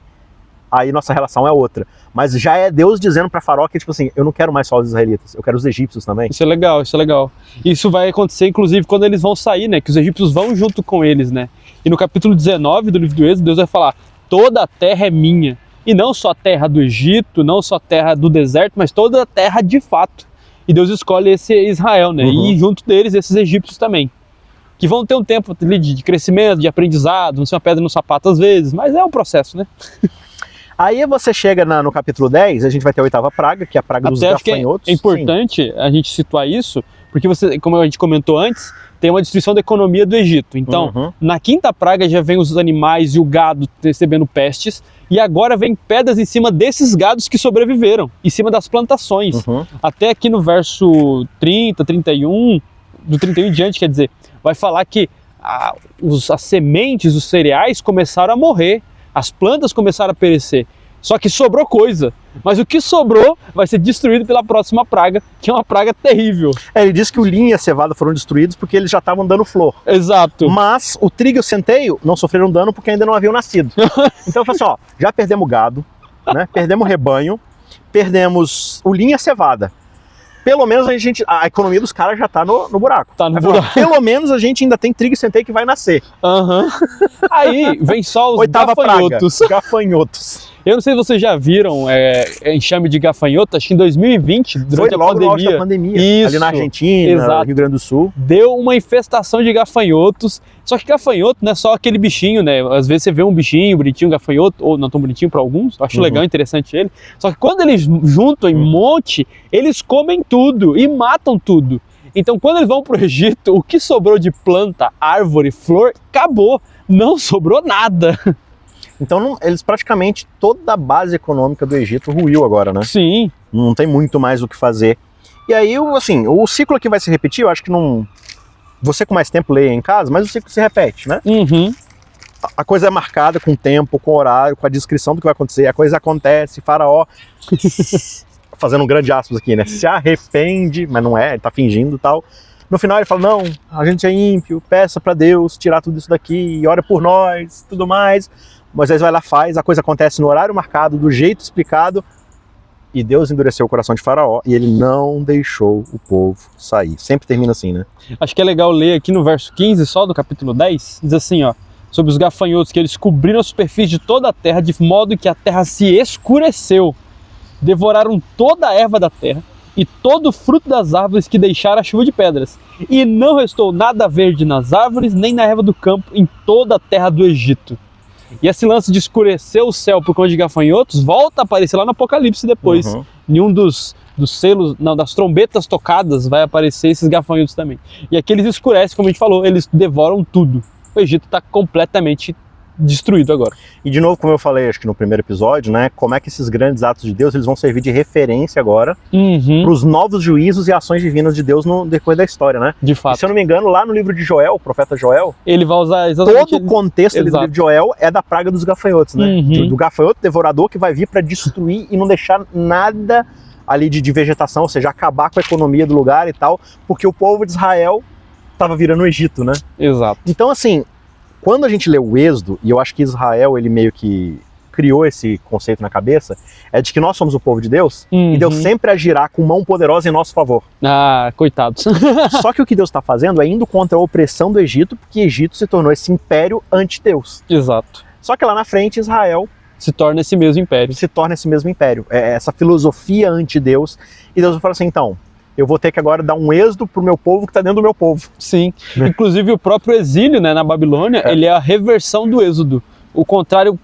aí nossa relação é outra. Mas já é Deus dizendo para Faraó que, tipo assim, eu não quero mais só os israelitas, eu quero os egípcios também. Isso é legal, isso é legal. Isso vai acontecer, inclusive, quando eles vão sair, né? Que os egípcios vão junto com eles, né? E no capítulo 19 do livro do Êxodo, Deus vai falar, toda a terra é minha. E não só a terra do Egito, não só a terra do deserto, mas toda a terra de fato. E Deus escolhe esse Israel, né? E junto deles, esses egípcios também. Que vão ter um tempo de crescimento, de aprendizado, não ser uma pedra no sapato às vezes, mas é um processo, né? Aí você chega no capítulo 10, a gente vai ter a 8ª praga, que é a praga dos Até acho que gafanhotos. é importante a gente situar isso, porque você, como a gente comentou antes, tem uma destruição da economia do Egito. Então, na 5ª praga já vem os animais e o gado recebendo pestes, e agora vem pedras em cima desses gados que sobreviveram, em cima das plantações. Até aqui no verso 30, 31, do 31 em diante, quer dizer, vai falar que as sementes, os cereais começaram a morrer, as plantas começaram a perecer. Só que sobrou coisa, mas o que sobrou vai ser destruído pela próxima praga, que é uma praga terrível. Ele disse que o linho e a cevada foram destruídos porque eles já estavam dando flor. Exato. Mas o trigo e o centeio não sofreram dano porque ainda não haviam nascido. Então eu falei assim, ó, já perdemos gado, né? Perdemos o rebanho, perdemos o linho e a cevada. Pelo menos a economia dos caras já tá no buraco. Tá no Aí, buraco. pelo menos a gente ainda tem trigo e centeio que vai nascer. Uhum. Aí vem só os Oitava gafanhotos. praga, gafanhotos. Eu não sei se vocês já viram enxame de gafanhoto, acho que em 2020, durante Foi a logo no auge da pandemia. pandemia. Isso. Ali na Argentina, Exato. Rio Grande do Sul. Deu uma infestação de gafanhotos. Só que gafanhoto não é só aquele bichinho, né? Às vezes você vê um bichinho bonitinho, gafanhoto, ou não tão bonitinho para alguns, eu acho legal, interessante ele. Só que quando eles juntam em monte, eles comem tudo e matam tudo. Então quando eles vão pro Egito, o que sobrou de planta, árvore, flor, acabou. Não sobrou nada. Então eles praticamente, toda a base econômica do Egito ruiu agora, né? Sim. Não tem muito mais o que fazer. E aí, assim, o ciclo aqui vai se repetir, eu acho que não... Você com mais tempo leia em casa, mas o ciclo se repete, né? Uhum. A coisa é marcada com tempo, com horário, com a descrição do que vai acontecer. A coisa acontece, Faraó, fazendo um grande aspas aqui, né? Se arrepende, mas não é, ele tá fingindo e tal. No final ele fala, não, a gente é ímpio, peça pra Deus tirar tudo isso daqui, ora por nós, tudo mais. Moisés vai lá, faz, a coisa acontece no horário marcado, do jeito explicado, e Deus endureceu o coração de Faraó e ele não deixou o povo sair. Sempre termina assim, né? Acho que é legal ler aqui no verso 15 só do capítulo 10, diz assim, ó, sobre os gafanhotos, que eles cobriram a superfície de toda a terra, de modo que a terra se escureceu. Devoraram toda a erva da terra e todo o fruto das árvores que deixaram a chuva de pedras. E não restou nada verde nas árvores, nem na erva do campo, em toda a terra do Egito. E esse lance de escurecer o céu por conta de gafanhotos volta a aparecer lá no Apocalipse depois. Em um dos selos, não, das trombetas tocadas vai aparecer esses gafanhotos também. E aqui eles escurecem, como a gente falou, eles devoram tudo. O Egito está completamente destruído agora. E de novo, como eu falei, acho que no primeiro episódio, né, como é que esses grandes atos de Deus, eles vão servir de referência agora para os novos juízos e ações divinas de Deus no decorrer da história, né? De fato. E, se eu não me engano, lá no livro de Joel, o profeta Joel, ele vai usar exatamente... todo o contexto do livro de Joel é da praga dos gafanhotos, né? Do gafanhoto devorador que vai vir para destruir e não deixar nada ali de vegetação, ou seja, acabar com a economia do lugar e tal, porque o povo de Israel estava virando o Egito, né? Exato. Então, assim, quando a gente lê o Êxodo, e eu acho que Israel, ele meio que criou esse conceito na cabeça, é de que nós somos o povo de Deus, e Deus sempre agirá com mão poderosa em nosso favor. Ah, coitados. Só que o que Deus está fazendo é indo contra a opressão do Egito, porque Egito se tornou esse império anti-Deus. Exato. Só que lá na frente, Israel se torna esse mesmo império. Se torna esse mesmo império. É essa filosofia anti-Deus. E Deus vai falar assim, então, eu vou ter que agora dar um êxodo pro meu povo que está dentro do meu povo. Sim. Inclusive o próprio exílio, né, na Babilônia, ele é a reversão do êxodo. O contrário,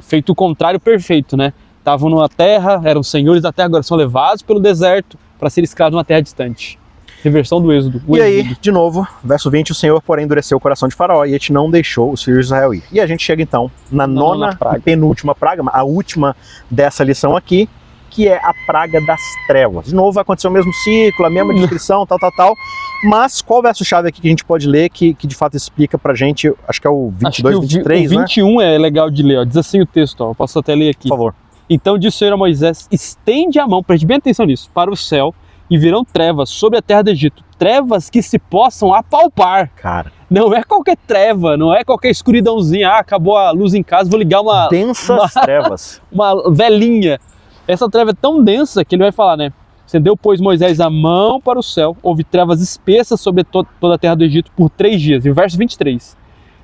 feito o contrário perfeito, né? Estavam numa terra, eram senhores da terra, agora são levados pelo deserto para ser escravos numa terra distante. Reversão do êxodo. E aí, de novo, verso 20, o Senhor, porém, endureceu o coração de Faraó e este não deixou os filhos de Israel ir. E a gente chega então na nona e penúltima praga, a última dessa lição aqui, que é a praga das trevas. De novo vai acontecer o mesmo ciclo, a mesma descrição, tal. Mas qual verso-chave aqui que a gente pode ler que de fato explica pra gente, acho que é o 22, 23, né? O 21 é legal de ler, ó. Diz assim o texto, ó. Eu posso até ler aqui. Por favor. Então disse o Senhor a Moisés, estende a mão, preste bem atenção nisso, para o céu, e virão trevas sobre a terra do Egito, trevas que se possam apalpar. Cara. Não é qualquer treva, não é qualquer escuridãozinha, acabou a luz em casa, vou ligar uma... Densas trevas. Uma velinha. Essa treva é tão densa que ele vai falar, né? Estendeu, pois, Moisés a mão para o céu, houve trevas espessas sobre toda a terra do Egito por 3 dias. E o verso 23.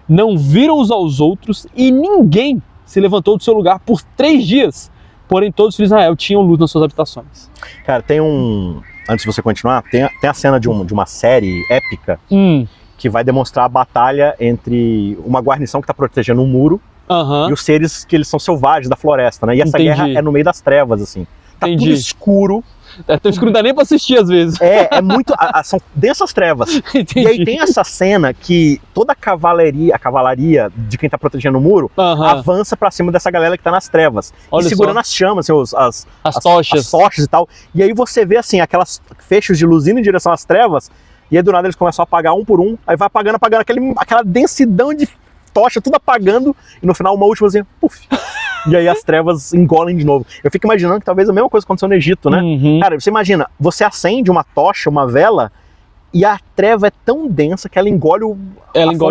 Não viram uns aos outros e ninguém se levantou do seu lugar por 3 dias. Porém, todos os filhos de Israel tinham luz nas suas habitações. Cara, tem um... Antes de você continuar, tem a cena de uma série épica que vai demonstrar a batalha entre uma guarnição que está protegendo um muro e os seres que eles são selvagens da floresta, né? E essa guerra é no meio das trevas, assim. Tá tudo escuro. É tão escuro, não dá nem pra assistir às vezes. É muito... são densas trevas. Entendi. E aí tem essa cena que toda a cavalaria de quem tá protegendo o muro avança pra cima dessa galera que tá nas trevas. Olha e segurando as chamas, assim, as tochas. As tochas e tal. E aí você vê, assim, aquelas fechos de luz indo em direção às trevas E aí do nada eles começam a apagar um por um, aí vai apagando, aquela densidão de tocha, tudo apagando, e no final uma última assim, puf. E aí as trevas engolem de novo. Eu fico imaginando que talvez a mesma coisa aconteceu no Egito, né? Cara, você imagina, você acende uma tocha, uma vela, e a treva é tão densa que ela engole o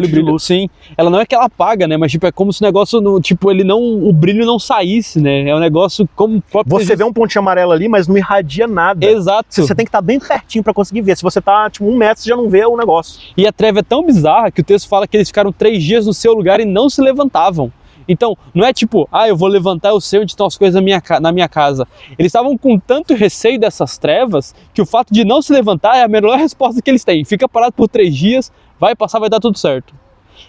brilho. Sim. Ela não é que ela apaga, né? Mas tipo, é como se o negócio, o brilho não saísse, né? É um negócio como... Você vê um pontinho amarelo ali, mas não irradia nada. Exato. Você tem que estar bem pertinho para conseguir ver. Se você tá, tipo, 1 metro, você já não vê o negócio. E a treva é tão bizarra que o texto fala que eles ficaram 3 dias no seu lugar e não se levantavam. Então, não é tipo, eu vou levantar, eu sei onde estão as coisas na minha casa. Eles estavam com tanto receio dessas trevas que o fato de não se levantar é a melhor resposta que eles têm. Fica parado por 3 dias, vai passar, vai dar tudo certo.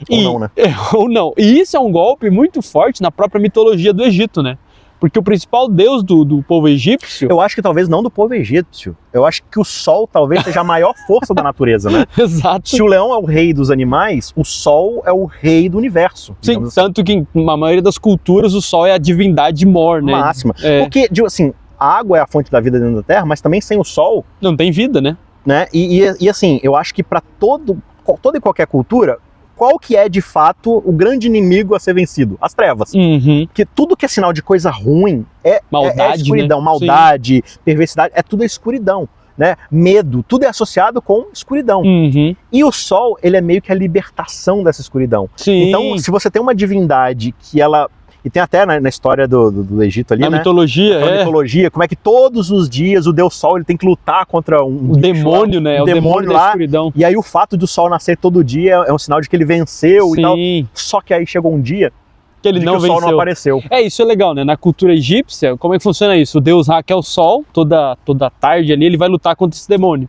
Ou não, né? Ou não. E isso é um golpe muito forte na própria mitologia do Egito, né? Porque o principal deus do povo egípcio... Eu acho que talvez não do povo egípcio. Eu acho que o sol talvez seja a maior força da natureza, né? Exato. Se o leão é o rei dos animais, o sol é o rei do universo. Sim, assim. Tanto que na maioria das culturas o sol é a divindade mor, né? Máxima. Porque, assim, a água é a fonte da vida dentro da Terra, mas também sem o sol... Não tem vida, né? E assim, eu acho que para toda e qualquer cultura... Qual que é, de fato, o grande inimigo a ser vencido? As trevas. Porque tudo que é sinal de coisa ruim é escuridão. Né? Maldade, perversidade, é tudo a escuridão. Né? Medo, tudo é associado com escuridão. E o sol, ele é meio que a libertação dessa escuridão. Sim. Então, se você tem uma divindade que ela... E tem até na história do Egito ali, né? Mitologia, mitologia, como é que todos os dias o Deus Sol ele tem que lutar contra um demônio, né? Um demônio da escuridão. E aí o fato do Sol nascer todo dia é um sinal de que ele venceu. Sim. E tal. Só que aí chegou um dia que ele não venceu. O Sol não apareceu. Isso é legal, né? Na cultura egípcia, como é que funciona isso? O Deus Ra, que é o Sol, toda tarde ali, ele vai lutar contra esse demônio.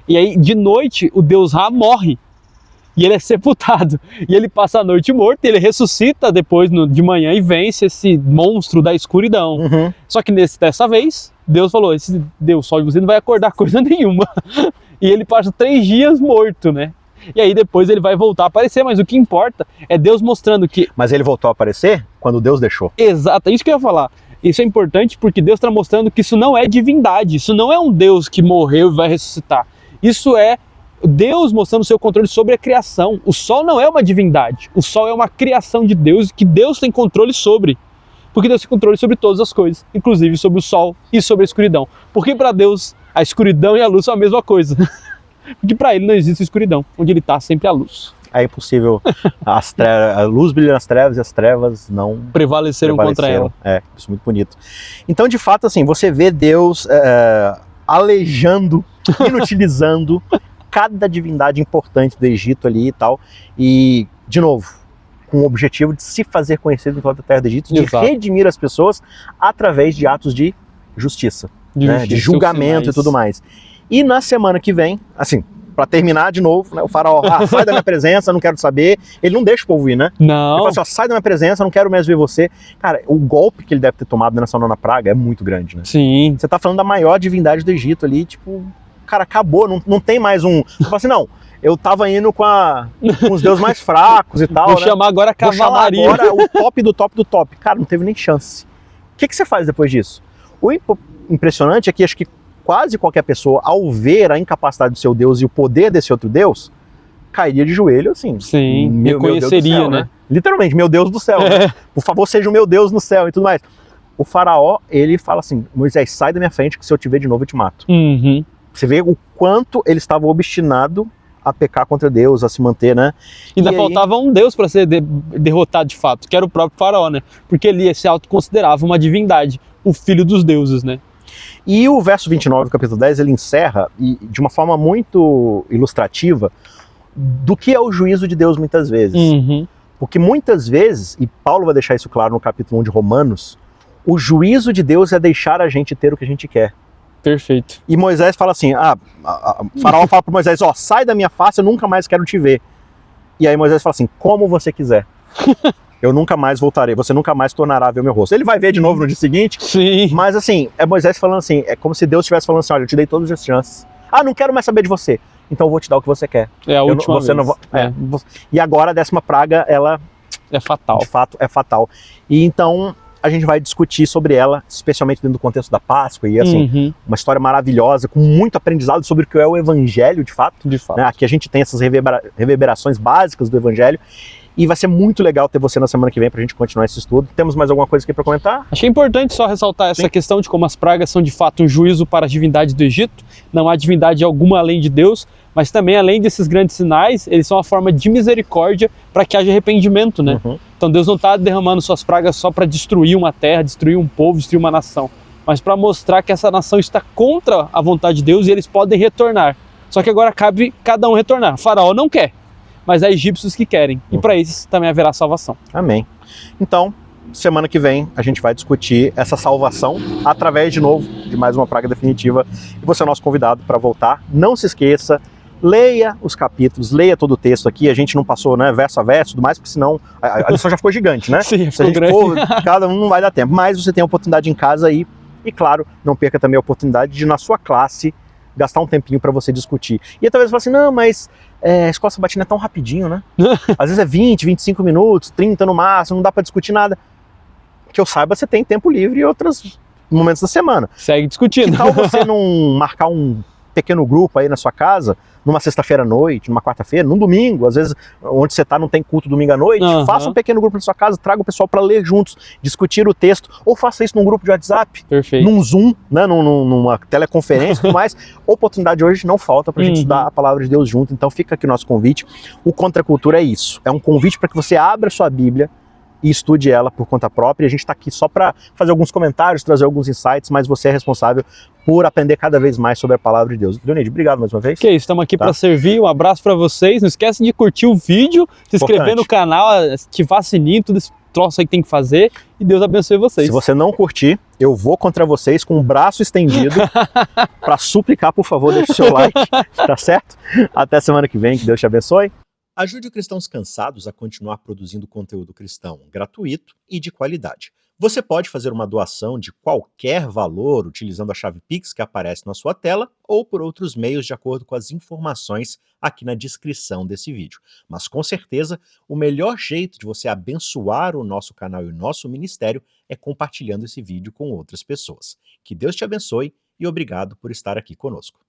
E aí, de noite, o Deus Ra morre. E ele é sepultado, e ele passa a noite morto, e ele ressuscita depois de manhã e vence esse monstro da escuridão. Só que dessa vez, Deus falou, esse Deus Sol de você não vai acordar coisa nenhuma. E ele passa 3 dias morto, né? E aí depois ele vai voltar a aparecer, mas o que importa é Deus mostrando que... Mas ele voltou a aparecer quando Deus deixou. Exato, é isso que eu ia falar. Isso é importante porque Deus está mostrando que isso não é divindade, isso não é um Deus que morreu e vai ressuscitar. Isso é Deus mostrando o seu controle sobre a criação. O sol não é uma divindade, o sol é uma criação de Deus que Deus tem controle sobre. Porque Deus tem controle sobre todas as coisas, inclusive sobre o sol e sobre a escuridão. Porque para Deus a escuridão e a luz são a mesma coisa. Porque para ele não existe escuridão, onde ele está sempre a luz. É impossível, a luz brilha nas trevas e as trevas não prevaleceram contra ela. Isso é muito bonito. Então, de fato, assim, você vê Deus alejando, inutilizando cada divindade importante do Egito ali e tal, e, de novo, com o objetivo de se fazer conhecido em toda a terra do Egito, de redimir as pessoas através de atos de justiça, de julgamento e tudo mais. E na semana que vem, assim, para terminar de novo, né, o faraó, sai da minha presença, não quero saber, ele não deixa o povo ir, né? Não. Ele fala assim, sai da minha presença, não quero mais ver você. Cara, o golpe que ele deve ter tomado nessa 9ª praga é muito grande, né? Sim. Você tá falando da maior divindade do Egito ali, tipo... Cara, acabou, não tem mais um... Você fala assim, não, eu tava indo com os deuses mais fracos e tal, Vou chamar agora a cavalaria. Vou chamar agora o top do top do top. Cara, não teve nem chance. O que você faz depois disso? O impressionante é que acho que quase qualquer pessoa, ao ver a incapacidade do seu Deus e o poder desse outro Deus, cairia de joelho, assim. Sim, reconheceria, céu, né? Literalmente, meu Deus do céu. Né? Por favor, seja o meu Deus no céu e tudo mais. O faraó, ele fala assim, Moisés, sai da minha frente que se eu te ver de novo eu te mato. Você vê o quanto ele estava obstinado a pecar contra Deus, a se manter, né? Ainda faltava um Deus para ser derrotado de fato, que era o próprio faraó, né? Porque ele se autoconsiderava uma divindade, o filho dos deuses, né? E o verso 29 do capítulo 10, ele encerra de uma forma muito ilustrativa do que é o juízo de Deus muitas vezes. Porque muitas vezes, e Paulo vai deixar isso claro no capítulo 1 de Romanos, o juízo de Deus é deixar a gente ter o que a gente quer. Perfeito. E Moisés fala assim, o faraó fala para Moisés, sai da minha face, eu nunca mais quero te ver. E aí Moisés fala assim, como você quiser. Eu nunca mais voltarei, você nunca mais tornará a ver o meu rosto. Ele vai ver de novo no dia seguinte. Sim. Mas assim, é Moisés falando assim, é como se Deus estivesse falando assim, olha, eu te dei todas as chances. Não quero mais saber de você. Então eu vou te dar o que você quer. É a última vez. E agora a 10ª praga, ela... é fatal. De fato, é fatal. E então, a gente vai discutir sobre ela, especialmente dentro do contexto da Páscoa, e assim, uma história maravilhosa, com muito aprendizado sobre o que é o Evangelho, de fato. De fato. Né? Aqui a gente tem essas reverberações básicas do Evangelho, e vai ser muito legal ter você na semana que vem pra gente continuar esse estudo. Temos mais alguma coisa aqui para comentar? Achei importante só ressaltar essa questão de como as pragas são de fato um juízo para as divindades do Egito. Não há divindade alguma além de Deus, mas também além desses grandes sinais, eles são uma forma de misericórdia para que haja arrependimento, né? Então Deus não está derramando suas pragas só para destruir uma terra, destruir um povo, destruir uma nação, mas para mostrar que essa nação está contra a vontade de Deus e eles podem retornar. Só que agora cabe cada um retornar. O faraó não quer, mas há egípcios que querem, e para esses também haverá salvação. Amém. Então, semana que vem a gente vai discutir essa salvação através, de novo, de mais uma praga definitiva. E você é o nosso convidado para voltar. Não se esqueça, leia os capítulos, leia todo o texto aqui. A gente não passou, né, verso a verso e tudo mais, porque senão a lição já ficou gigante, né? Sim, se a gente for, cada um não vai dar tempo. Mas você tem a oportunidade em casa aí. E claro, não perca também a oportunidade de, na sua classe, gastar um tempinho para você discutir. E talvez você fale assim, não, mas a escola sabatina é tão rapidinho, né? Às vezes é 20, 25 minutos, 30 no máximo, não dá para discutir nada. Que eu saiba, você tem tempo livre em outros momentos da semana. Segue discutindo. Que tal você não marcar um pequeno grupo aí na sua casa, numa sexta-feira à noite, numa quarta-feira, num domingo, às vezes onde você está não tem culto domingo à noite, faça um pequeno grupo na sua casa, traga o pessoal para ler juntos, discutir o texto, ou faça isso num grupo de WhatsApp, Perfeito. num Zoom, né, numa teleconferência e tudo mais. Oportunidade hoje não falta para a gente estudar a palavra de Deus junto, então fica aqui o nosso convite. O Contra a Cultura é isso, é um convite para que você abra sua Bíblia e estude ela por conta própria. E a gente está aqui só para fazer alguns comentários, trazer alguns insights, mas você é responsável por aprender cada vez mais sobre a palavra de Deus. Leonide, obrigado mais uma vez. Que isso, estamos aqui para servir. Um abraço para vocês. Não esquece de curtir o vídeo, se inscrever no canal, ativar sininho, tudo esse troço aí que tem que fazer. E Deus abençoe vocês. Se você não curtir, eu vou contra vocês com o braço estendido para suplicar, por favor, deixe o seu like, tá certo? Até semana que vem, que Deus te abençoe. Ajude o Cristãos Cansados a continuar produzindo conteúdo cristão gratuito e de qualidade. Você pode fazer uma doação de qualquer valor utilizando a chave Pix que aparece na sua tela ou por outros meios de acordo com as informações aqui na descrição desse vídeo. Mas com certeza, o melhor jeito de você abençoar o nosso canal e o nosso ministério é compartilhando esse vídeo com outras pessoas. Que Deus te abençoe e obrigado por estar aqui conosco.